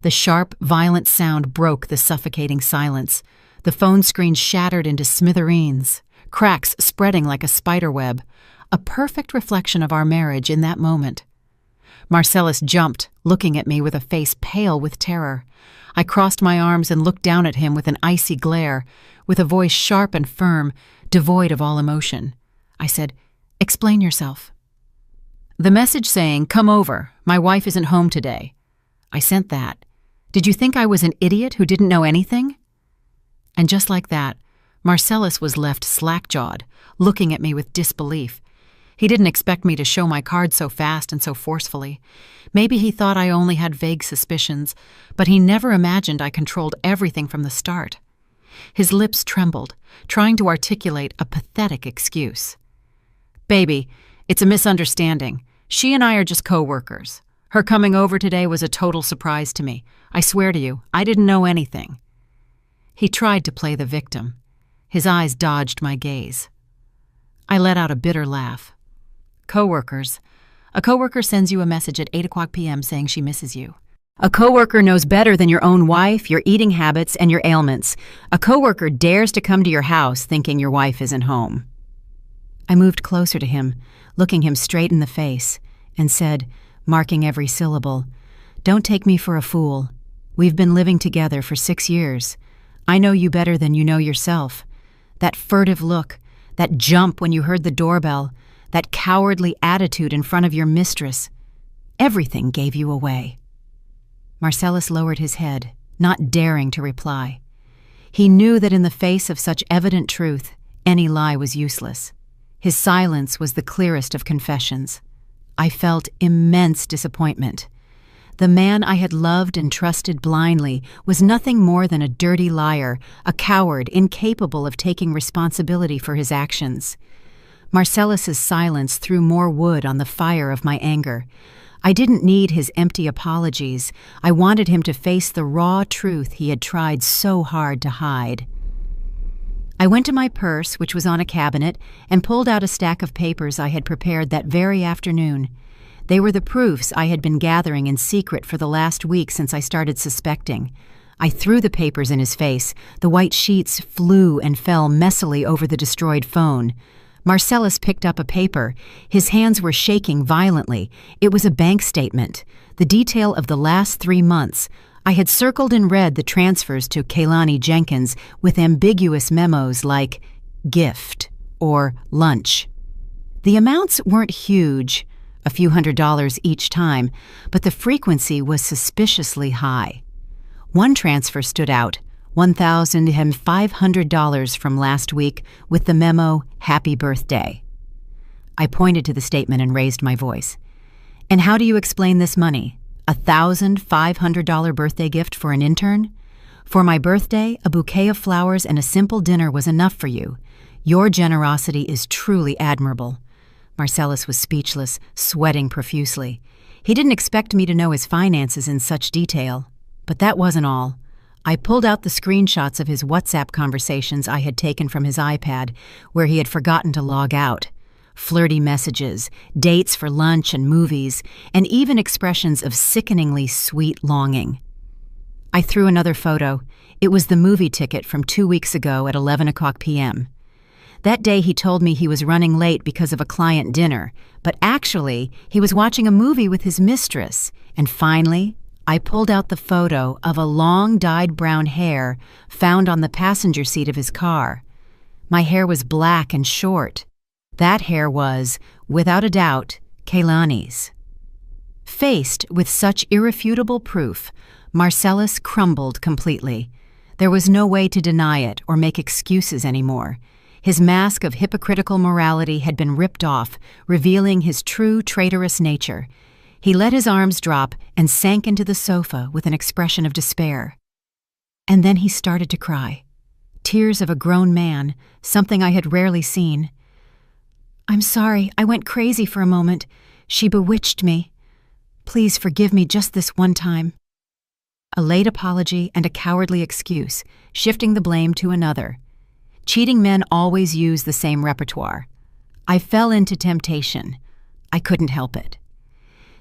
The sharp, violent sound broke the suffocating silence. The phone screen shattered into smithereens, cracks spreading like a spiderweb, a perfect reflection of our marriage in that moment. Marcellus jumped, looking at me with a face pale with terror. I crossed my arms and looked down at him with an icy glare, with a voice sharp and firm, devoid of all emotion. I said, "Explain yourself." "The message saying, 'Come over, my wife isn't home today.' I sent that. Did you think I was an idiot who didn't know anything?" And just like that, Marcellus was left slack-jawed, looking at me with disbelief. He didn't expect me to show my cards so fast and so forcefully. Maybe he thought I only had vague suspicions, but he never imagined I controlled everything from the start. His lips trembled, trying to articulate a pathetic excuse. "Baby, it's a misunderstanding. She and I are just co-workers. Her coming over today was a total surprise to me. I swear to you, I didn't know anything." He tried to play the victim. His eyes dodged my gaze. I let out a bitter laugh. "Co-workers. A co-worker sends you a message at 8 p.m. saying she misses you. A co-worker knows better than your own wife, your eating habits, and your ailments. A co-worker dares to come to your house thinking your wife isn't home." I moved closer to him, looking him straight in the face, and said, marking every syllable, "Don't take me for a fool. We've been living together for 6 years. I know you better than you know yourself. That furtive look, that jump when you heard the doorbell, that cowardly attitude in front of your mistress, everything gave you away." Marcellus lowered his head, not daring to reply. He knew that in the face of such evident truth, any lie was useless. His silence was the clearest of confessions. I felt immense disappointment. The man I had loved and trusted blindly was nothing more than a dirty liar, a coward incapable of taking responsibility for his actions. Marcellus's silence threw more wood on the fire of my anger. I didn't need his empty apologies. I wanted him to face the raw truth he had tried so hard to hide. I went to my purse, which was on a cabinet, and pulled out a stack of papers I had prepared that very afternoon. They were the proofs I had been gathering in secret for the last week since I started suspecting. I threw the papers in his face. The white sheets flew and fell messily over the destroyed phone. Marcellus picked up a paper. His hands were shaking violently. It was a bank statement, the detail of the last 3 months. I had circled in red the transfers to Kaylani Jenkins with ambiguous memos like gift or lunch. The amounts weren't huge, a few $100s each time, but the frequency was suspiciously high. One transfer stood out, $1,500 from last week with the memo, "Happy Birthday." I pointed to the statement and raised my voice. "And how do you explain this money? A $1,500 birthday gift for an intern? For my birthday, a bouquet of flowers and a simple dinner was enough for you. Your generosity is truly admirable." Marcellus was speechless, sweating profusely. He didn't expect me to know his finances in such detail. But that wasn't all. I pulled out the screenshots of his WhatsApp conversations I had taken from his iPad, where he had forgotten to log out. flirty messages, dates for lunch and movies, and even expressions of sickeningly sweet longing. I threw another photo. It was the movie ticket from 2 weeks ago at 11 p.m. That day he told me he was running late because of a client dinner, but actually he was watching a movie with his mistress. And finally, I pulled out the photo of a long dyed brown hair found on the passenger seat of his car. My hair was black and short. That hair was, without a doubt, Kehlani's. Faced with such irrefutable proof, Marcellus crumbled completely. There was no way to deny it or make excuses anymore. His mask of hypocritical morality had been ripped off, revealing his true traitorous nature. He let his arms drop and sank into the sofa with an expression of despair. And then he started to cry. Tears of a grown man, something I had rarely seen. "I'm sorry, I went crazy for a moment. She bewitched me. Please forgive me just this one time." A late apology and a cowardly excuse, shifting the blame to another. Cheating men always use the same repertoire. I fell into temptation. I couldn't help it.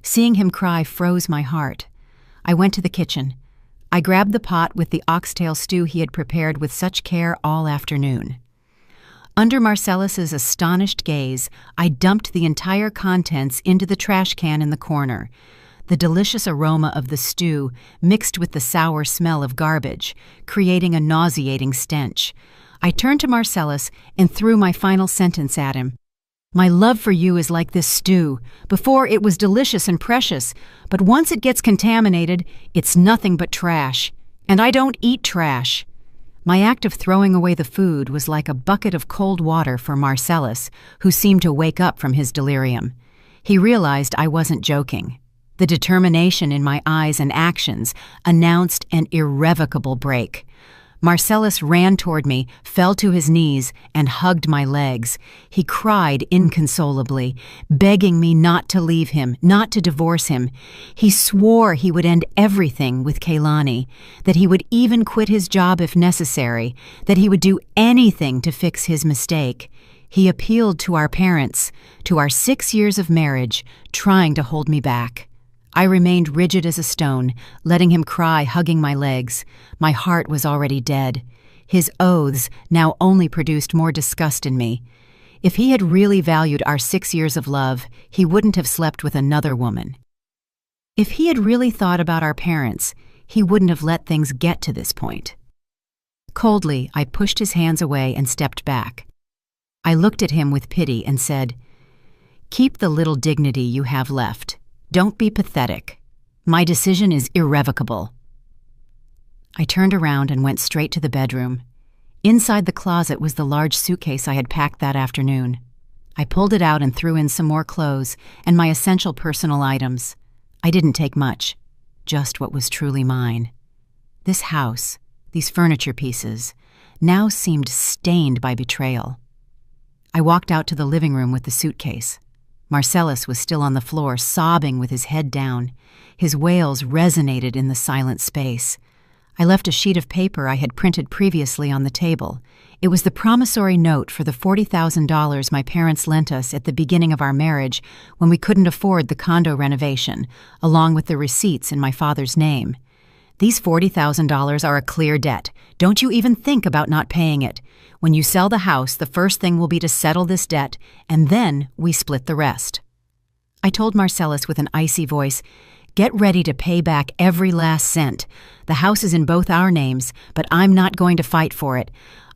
Seeing him cry froze my heart. I went to the kitchen. I grabbed the pot with the oxtail stew he had prepared with such care all afternoon. Under Marcellus's astonished gaze, I dumped the entire contents into the trash can in the corner. The delicious aroma of the stew mixed with the sour smell of garbage, creating a nauseating stench. I turned to Marcellus and threw my final sentence at him. "My love for you is like this stew. Before it was delicious and precious, but once it gets contaminated, it's nothing but trash. And I don't eat trash." My act of throwing away the food was like a bucket of cold water for Marcellus, who seemed to wake up from his delirium. He realized I wasn't joking. The determination in my eyes and actions announced an irrevocable break. Marcellus ran toward me, fell to his knees, and hugged my legs. He cried inconsolably, begging me not to leave him, not to divorce him. He swore he would end everything with Kehlani, that he would even quit his job if necessary, that he would do anything to fix his mistake. He appealed to our parents, to our 6 years of marriage, trying to hold me back. I remained rigid as a stone, letting him cry, hugging my legs. My heart was already dead. His oaths now only produced more disgust in me. If he had really valued our 6 years of love, he wouldn't have slept with another woman. If he had really thought about our parents, he wouldn't have let things get to this point. Coldly, I pushed his hands away and stepped back. I looked at him with pity and said, "Keep the little dignity you have left. Don't be pathetic. My decision is irrevocable." I turned around and went straight to the bedroom. Inside the closet was the large suitcase I had packed that afternoon. I pulled it out and threw in some more clothes and my essential personal items. I didn't take much, just what was truly mine. This house, these furniture pieces, now seemed stained by betrayal. I walked out to the living room with the suitcase. Marcellus was still on the floor, sobbing with his head down. His wails resonated in the silent space. I left a sheet of paper I had printed previously on the table. It was the promissory note for the $40,000 my parents lent us at the beginning of our marriage when we couldn't afford the condo renovation, along with the receipts in my father's name. "These $40,000 are a clear debt. Don't you even think about not paying it. When you sell the house, the first thing will be to settle this debt, and then we split the rest." I told Marcellus with an icy voice, "Get ready to pay back every last cent. The house is in both our names, but I'm not going to fight for it.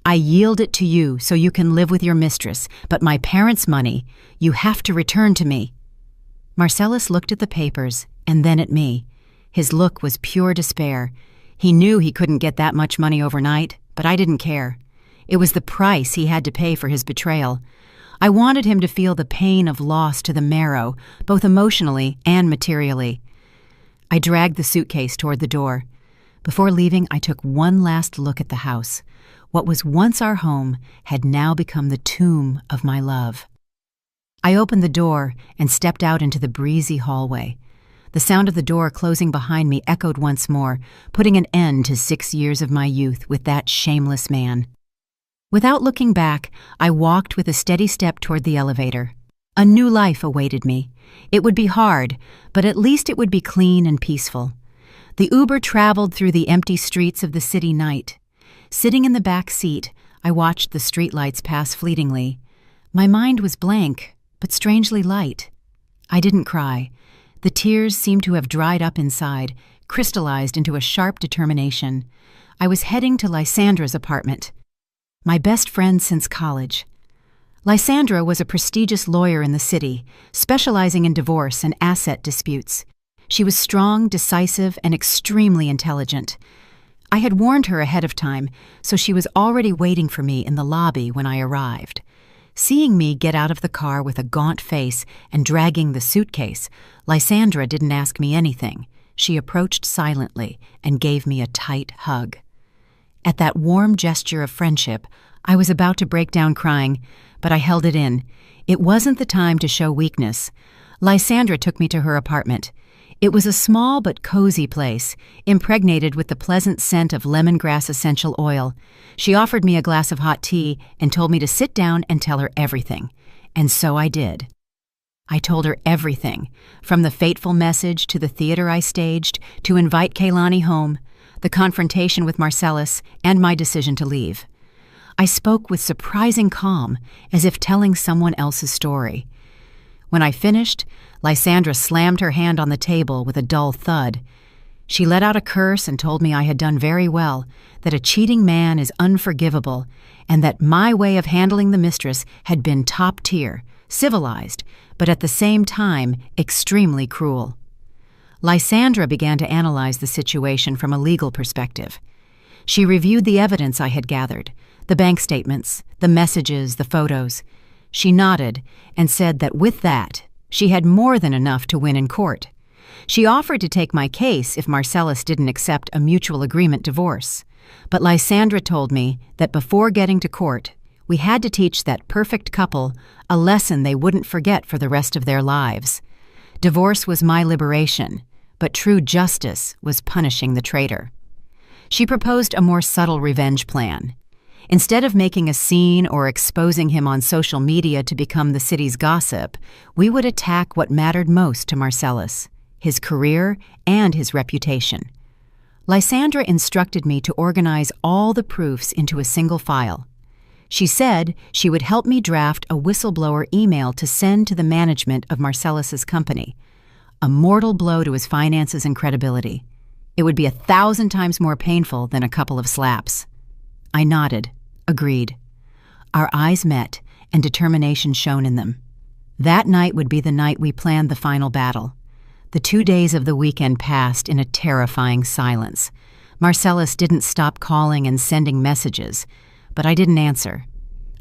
I yield it to you so you can live with your mistress, but my parents' money, you have to return to me." Marcellus looked at the papers and then at me. His look was pure despair. He knew he couldn't get that much money overnight, but I didn't care. It was the price he had to pay for his betrayal. I wanted him to feel the pain of loss to the marrow, both emotionally and materially. I dragged the suitcase toward the door. Before leaving, I took one last look at the house. What was once our home had now become the tomb of my love. I opened the door and stepped out into the breezy hallway. The sound of the door closing behind me echoed once more, putting an end to 6 years of my youth with that shameless man. Without looking back, I walked with a steady step toward the elevator. A new life awaited me. It would be hard, but at least it would be clean and peaceful. The Uber traveled through the empty streets of the city night. Sitting in the back seat, I watched the streetlights pass fleetingly. My mind was blank, but strangely light. I didn't cry. The tears seemed to have dried up inside, crystallized into a sharp determination. I was heading to Lysandra's apartment. My best friend since college. Lysandra was a prestigious lawyer in the city, specializing in divorce and asset disputes. She was strong, decisive, and extremely intelligent. I had warned her ahead of time, so she was already waiting for me in the lobby when I arrived. Seeing me get out of the car with a gaunt face and dragging the suitcase, Lysandra didn't ask me anything. She approached silently and gave me a tight hug. At that warm gesture of friendship, I was about to break down crying, but I held it in. It wasn't the time to show weakness. Lysandra took me to her apartment. It was a small but cozy place, impregnated with the pleasant scent of lemongrass essential oil. She offered me a glass of hot tea and told me to sit down and tell her everything. And so I did. I told her everything, from the fateful message to the theater I staged, to invite Kaylani home, the confrontation with Marcellus, and my decision to leave. I spoke with surprising calm, as if telling someone else's story. When I finished, Lysandra slammed her hand on the table with a dull thud. She let out a curse and told me I had done very well, that a cheating man is unforgivable, and that my way of handling the mistress had been top tier, civilized, but at the same time extremely cruel. Lysandra began to analyze the situation from a legal perspective. She reviewed the evidence I had gathered, the bank statements, the messages, the photos. She nodded and said that with that, she had more than enough to win in court. She offered to take my case if Marcellus didn't accept a mutual agreement divorce. But Lysandra told me that before getting to court, we had to teach that perfect couple a lesson they wouldn't forget for the rest of their lives. Divorce was my liberation, but true justice was punishing the traitor. She proposed a more subtle revenge plan. Instead of making a scene or exposing him on social media to become the city's gossip, we would attack what mattered most to Marcellus, his career and his reputation. Lysandra instructed me to organize all the proofs into a single file. She said she would help me draft a whistleblower email to send to the management of Marcellus's company, a mortal blow to his finances and credibility. It would be 1,000 times more painful than a couple of slaps. I nodded, agreed. Our eyes met, and determination shone in them. That night would be the night we planned the final battle. The 2 days of the weekend passed in a terrifying silence. Marcellus didn't stop calling and sending messages, but I didn't answer.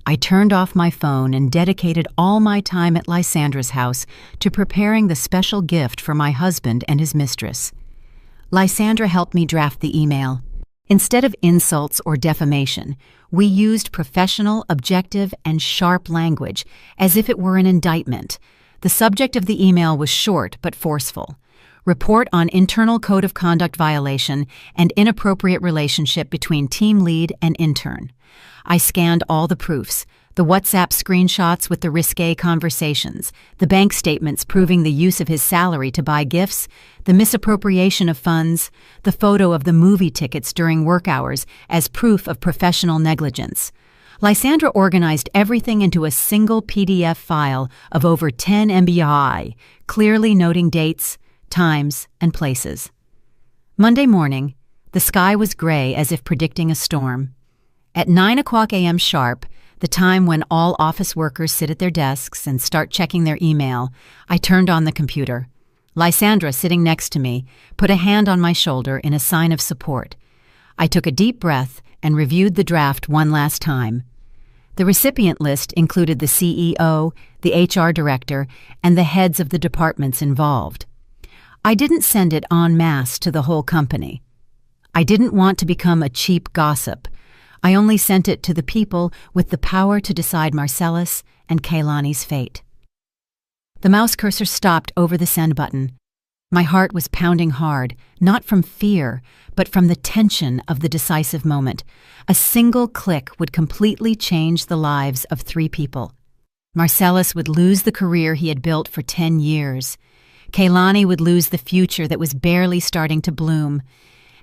I turned off my phone and dedicated all my time at Lysandra's house to preparing the special gift for my husband and his mistress. Lysandra helped me draft the email. Instead of insults or defamation, we used professional, objective, and sharp language, as if it were an indictment. The subject of the email was short but forceful. Report on internal code of conduct violation and inappropriate relationship between team lead and intern. I scanned all the proofs, the WhatsApp screenshots with the risque conversations, the bank statements proving the use of his salary to buy gifts, the misappropriation of funds, the photo of the movie tickets during work hours as proof of professional negligence. Lysandra organized everything into a single PDF file of over 10 MB, clearly noting dates, times, and places. Monday morning, the sky was gray as if predicting a storm. At 9:00 a.m. sharp, the time when all office workers sit at their desks and start checking their email, I turned on the computer. Lysandra, sitting next to me, put a hand on my shoulder in a sign of support. I took a deep breath and reviewed the draft one last time. The recipient list included the CEO, the HR director, and the heads of the departments involved. I didn't send it en masse to the whole company. I didn't want to become a cheap gossip. I only sent it to the people with the power to decide Marcellus and Kaylani's fate. The mouse cursor stopped over the send button. My heart was pounding hard, not from fear, but from the tension of the decisive moment. A single click would completely change the lives of 3 people. Marcellus would lose the career he had built for 10 years. Kaylani would lose the future that was barely starting to bloom.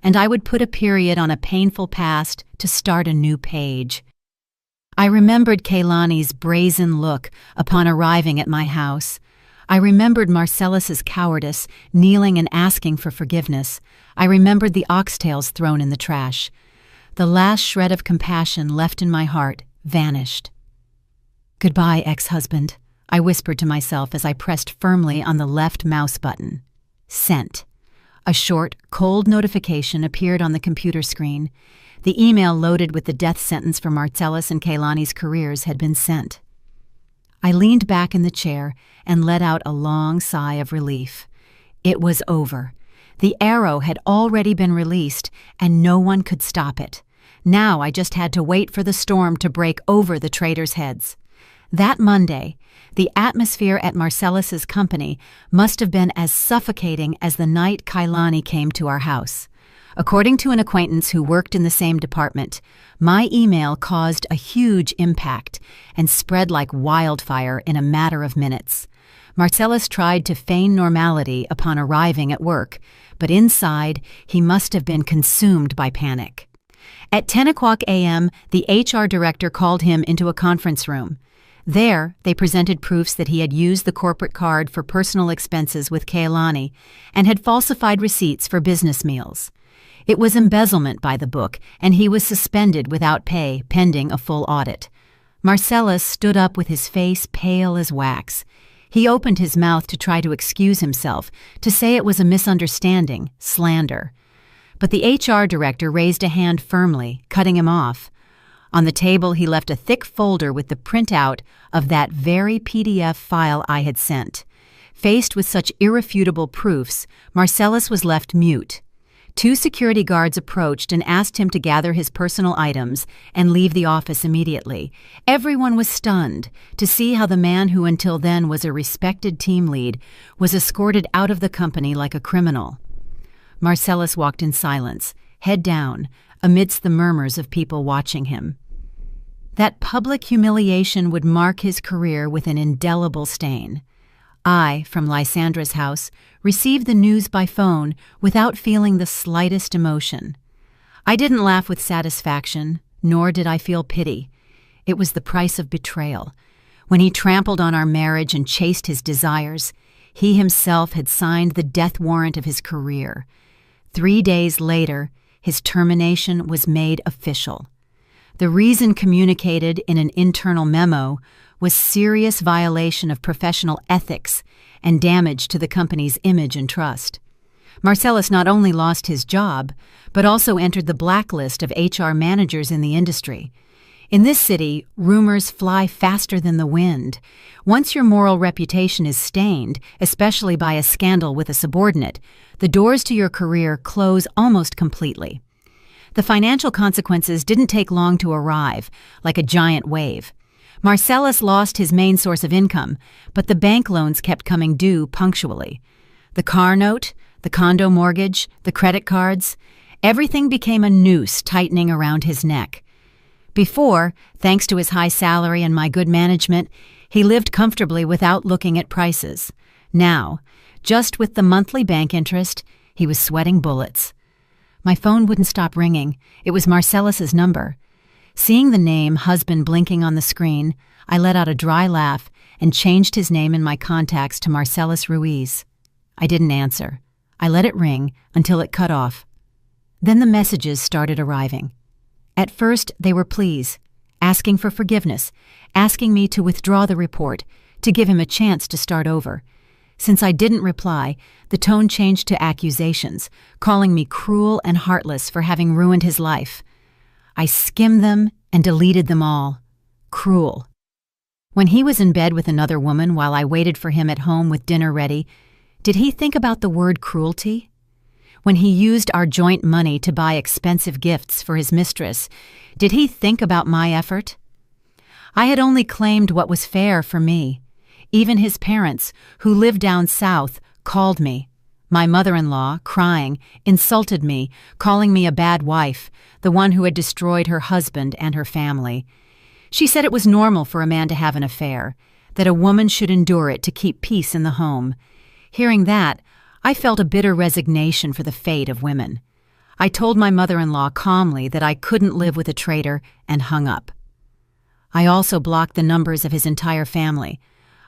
And I would put a period on a painful past to start a new page. I remembered Kaylani's brazen look upon arriving at my house. I remembered Marcellus's cowardice, kneeling and asking for forgiveness. I remembered the oxtails thrown in the trash. The last shred of compassion left in my heart vanished. "Goodbye, ex-husband," I whispered to myself as I pressed firmly on the left mouse button. Sent. A short, cold notification appeared on the computer screen. The email loaded with the death sentence for Marcellus and Kaylani's careers had been sent. I leaned back in the chair and let out a long sigh of relief. It was over. The arrow had already been released, and no one could stop it. Now I just had to wait for the storm to break over the traitors' heads. That Monday, the atmosphere at Marcellus's company must have been as suffocating as the night Kaylani came to our house. According to an acquaintance who worked in the same department, my email caused a huge impact and spread like wildfire in a matter of minutes. Marcellus tried to feign normality upon arriving at work, but inside he must have been consumed by panic. At 10 o'clock a.m., the HR director called him into a conference room. There, they presented proofs that he had used the corporate card for personal expenses with Kaylani and had falsified receipts for business meals. It was embezzlement by the book, and he was suspended without pay pending a full audit. Marcellus stood up with his face pale as wax. He opened his mouth to try to excuse himself, to say it was a misunderstanding, slander. But the HR director raised a hand firmly, cutting him off. On the table, he left a thick folder with the printout of that very PDF file I had sent. Faced with such irrefutable proofs, Marcellus was left mute. 2 security guards approached and asked him to gather his personal items and leave the office immediately. Everyone was stunned to see how the man who until then was a respected team lead was escorted out of the company like a criminal. Marcellus walked in silence, head down, amidst the murmurs of people watching him. That public humiliation would mark his career with an indelible stain. I, from Lysandra's house, received the news by phone without feeling the slightest emotion. I didn't laugh with satisfaction, nor did I feel pity. It was the price of betrayal. When he trampled on our marriage and chased his desires, he himself had signed the death warrant of his career. 3 days later, his termination was made official. The reason communicated in an internal memo was serious violation of professional ethics and damage to the company's image and trust. Marcellus not only lost his job, but also entered the blacklist of HR managers in the industry. In this city, rumors fly faster than the wind. Once your moral reputation is stained, especially by a scandal with a subordinate, the doors to your career close almost completely. The financial consequences didn't take long to arrive, like a giant wave. Marcellus lost his main source of income, but the bank loans kept coming due punctually. The car note, the condo mortgage, the credit cards, everything became a noose tightening around his neck. Before, thanks to his high salary and my good management, he lived comfortably without looking at prices. Now, just with the monthly bank interest, he was sweating bullets. My phone wouldn't stop ringing. It was Marcellus's number. Seeing the name husband blinking on the screen, I let out a dry laugh and changed his name in my contacts to Marcellus Ruiz. I didn't answer. I let it ring until it cut off. Then the messages started arriving. At first, they were pleas, asking for forgiveness, asking me to withdraw the report, to give him a chance to start over. Since I didn't reply, the tone changed to accusations, calling me cruel and heartless for having ruined his life. I skimmed them and deleted them all. Cruel. When he was in bed with another woman while I waited for him at home with dinner ready, did he think about the word cruelty? When he used our joint money to buy expensive gifts for his mistress, did he think about my effort? I had only claimed what was fair for me. Even his parents, who lived down south, called me. My mother-in-law, crying, insulted me, calling me a bad wife, the one who had destroyed her husband and her family. She said it was normal for a man to have an affair. that a woman should endure it to keep peace in the home. Hearing that, I felt a bitter resignation for the fate of women. I told my mother-in-law calmly that I couldn't live with a traitor and hung up. I also blocked the numbers of his entire family.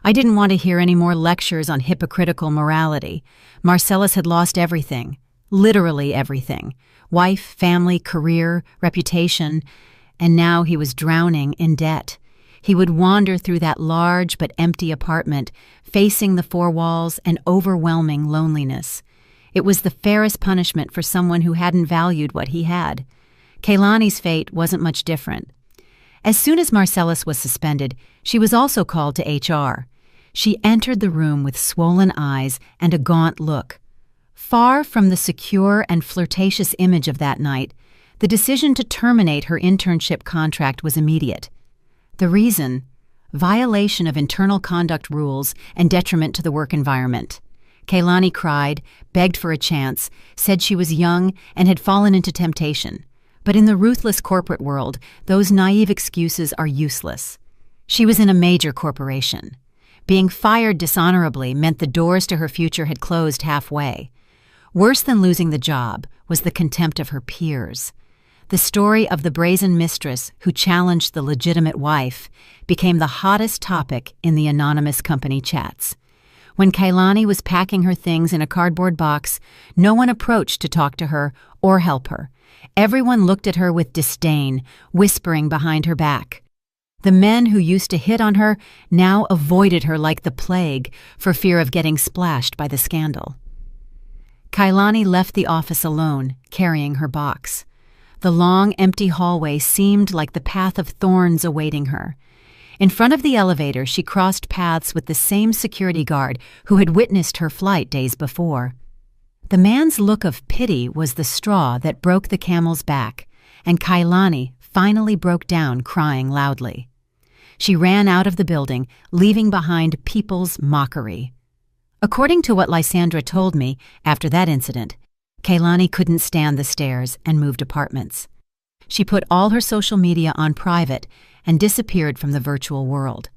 I didn't want to hear any more lectures on hypocritical morality. Marcellus had lost everything, literally everything: wife, family, career, reputation, and now he was drowning in debt. He would wander through that large but empty apartment, facing the four walls and overwhelming loneliness. It was the fairest punishment for someone who hadn't valued what he had. Kaylani's fate wasn't much different. As soon as Marcellus was suspended, she was also called to HR. She entered the room with swollen eyes and a gaunt look. Far from the secure and flirtatious image of that night, the decision to terminate her internship contract was immediate. The reason? Violation of internal conduct rules and detriment to the work environment. Kaylani cried, begged for a chance, said she was young and had fallen into temptation. But in the ruthless corporate world, those naive excuses are useless. She was in a major corporation. Being fired dishonorably meant the doors to her future had closed halfway. Worse than losing the job was the contempt of her peers. The story of the brazen mistress who challenged the legitimate wife became the hottest topic in the anonymous company chats. When Kaylani was packing her things in a cardboard box, no one approached to talk to her or help her. Everyone looked at her with disdain, whispering behind her back. The men who used to hit on her now avoided her like the plague for fear of getting splashed by the scandal. Kaylani left the office alone, carrying her box. The long, empty hallway seemed like the path of thorns awaiting her. In front of the elevator, she crossed paths with the same security guard who had witnessed her flight days before. The man's look of pity was the straw that broke the camel's back, and Kaylani finally broke down crying loudly. She ran out of the building, leaving behind people's mockery. According to what Lysandra told me after that incident, Kaylani couldn't stand the stairs and moved apartments. She put all her social media on private and disappeared from the virtual world.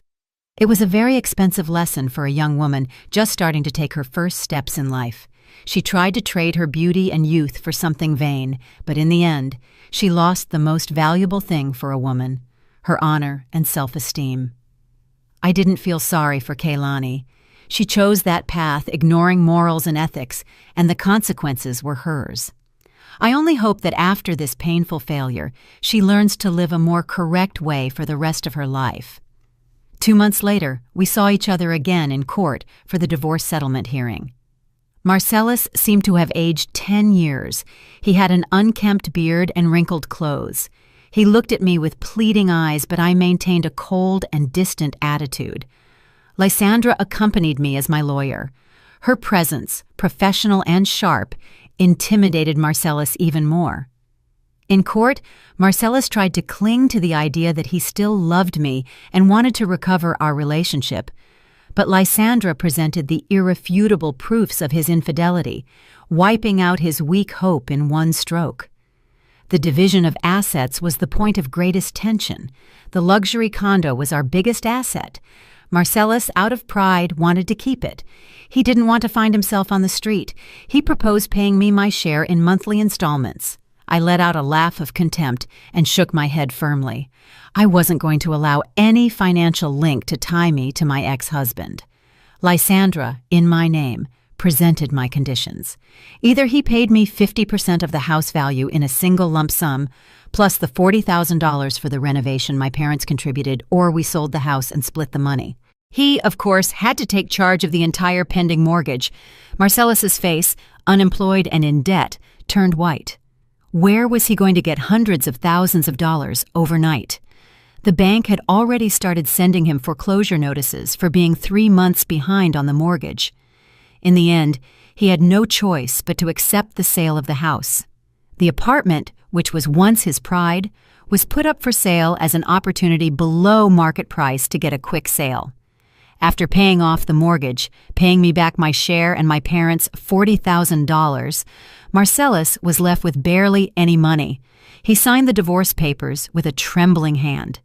It was a very expensive lesson for a young woman just starting to take her first steps in life. She tried to trade her beauty and youth for something vain, but in the end, she lost the most valuable thing for a woman: her honor and self-esteem. I didn't feel sorry for Kaylani. She chose that path, ignoring morals and ethics, and the consequences were hers. I only hope that after this painful failure, she learns to live a more correct way for the rest of her life. 2 months later, we saw each other again in court for the divorce settlement hearing. Marcellus seemed to have aged 10 years. He had an unkempt beard and wrinkled clothes. He looked at me with pleading eyes, but I maintained a cold and distant attitude. Lysandra accompanied me as my lawyer. Her presence, professional and sharp, intimidated Marcellus even more. In court, Marcellus tried to cling to the idea that he still loved me and wanted to recover our relationship. But Lysandra presented the irrefutable proofs of his infidelity, wiping out his weak hope in one stroke. The division of assets was the point of greatest tension. The luxury condo was our biggest asset. Marcellus, out of pride, wanted to keep it. He didn't want to find himself on the street. He proposed paying me my share in monthly installments. I let out a laugh of contempt and shook my head firmly. I wasn't going to allow any financial link to tie me to my ex-husband. Lysandra, in my name, presented my conditions. Either he paid me 50% of the house value in a single lump sum, plus the $40,000 for the renovation my parents contributed, or we sold the house and split the money. He, of course, had to take charge of the entire pending mortgage. Marcellus's face, unemployed and in debt, turned white. Where was he going to get hundreds of thousands of dollars overnight? The bank had already started sending him foreclosure notices for being 3 months behind on the mortgage. In the end, he had no choice but to accept the sale of the house. The apartment, which was once his pride, was put up for sale as an opportunity below market price to get a quick sale. After paying off the mortgage, paying me back my share and my parents' $40,000, Marcellus was left with barely any money. He signed the divorce papers with a trembling hand.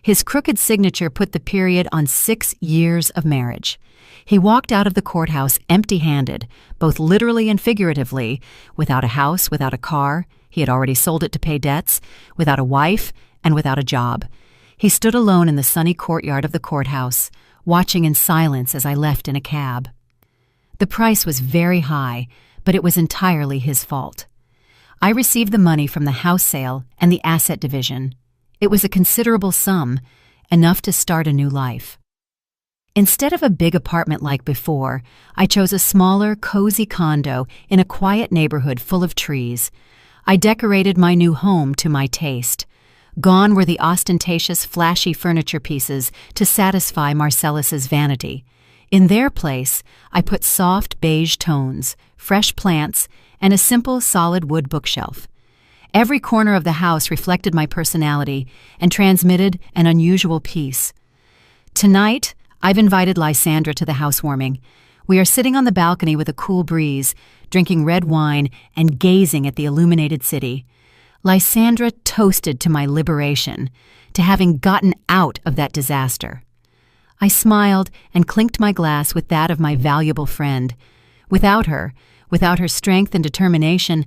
His crooked signature put the period on 6 years of marriage. He walked out of the courthouse empty-handed, both literally and figuratively, without a house, without a car, he had already sold it to pay debts, without a wife, and without a job. He stood alone in the sunny courtyard of the courthouse, watching in silence as I left in a cab. The price was very high, but it was entirely his fault. I received the money from the house sale and the asset division. It was a considerable sum, enough to start a new life. Instead of a big apartment like before, I chose a smaller, cozy condo in a quiet neighborhood full of trees. I decorated my new home to my taste. Gone were the ostentatious, flashy furniture pieces to satisfy Marcellus's vanity. In their place, I put soft beige tones, fresh plants, and a simple solid wood bookshelf. Every corner of the house reflected my personality and transmitted an unusual peace. Tonight, I've invited Lysandra to the housewarming. We are sitting on the balcony with a cool breeze, drinking red wine and gazing at the illuminated city. Lysandra toasted to my liberation, to having gotten out of that disaster. I smiled and clinked my glass with that of my valuable friend. Without her strength and determination,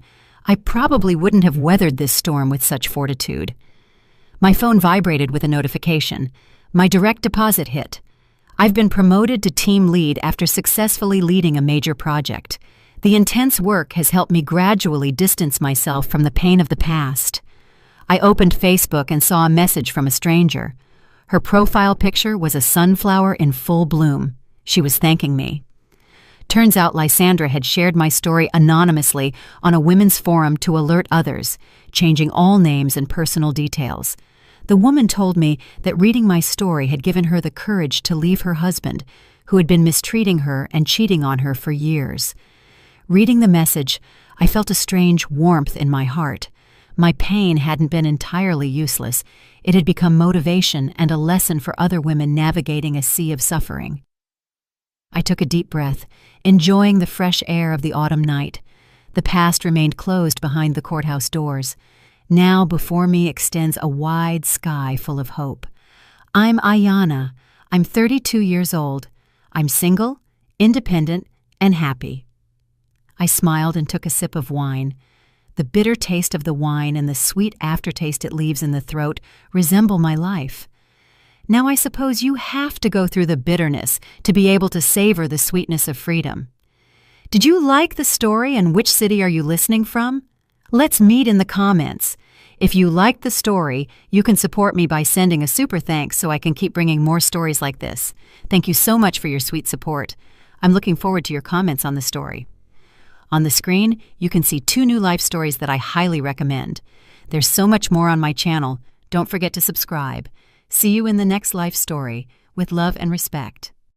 I probably wouldn't have weathered this storm with such fortitude. My phone vibrated with a notification. My direct deposit hit. I've been promoted to team lead after successfully leading a major project. The intense work has helped me gradually distance myself from the pain of the past. I opened Facebook and saw a message from a stranger. Her profile picture was a sunflower in full bloom. She was thanking me. Turns out Lysandra had shared my story anonymously on a women's forum to alert others, changing all names and personal details. The woman told me that reading my story had given her the courage to leave her husband, who had been mistreating her and cheating on her for years. Reading the message, I felt a strange warmth in my heart. My pain hadn't been entirely useless. It had become motivation and a lesson for other women navigating a sea of suffering. I took a deep breath, enjoying the fresh air of the autumn night. The past remained closed behind the courthouse doors. Now before me extends a wide sky full of hope. I'm Ayana. I'm 32 years old. I'm single, independent, and happy. I smiled and took a sip of wine. The bitter taste of the wine and the sweet aftertaste it leaves in the throat resemble my life. Now I suppose you have to go through the bitterness to be able to savor the sweetness of freedom. Did you like the story, and which city are you listening from? Let's meet in the comments. If you liked the story, you can support me by sending a super thanks so I can keep bringing more stories like this. Thank you so much for your sweet support. I'm looking forward to your comments on the story. On the screen, you can see 2 new life stories that I highly recommend. There's so much more on my channel. Don't forget to subscribe. See you in the next life story. With love and respect.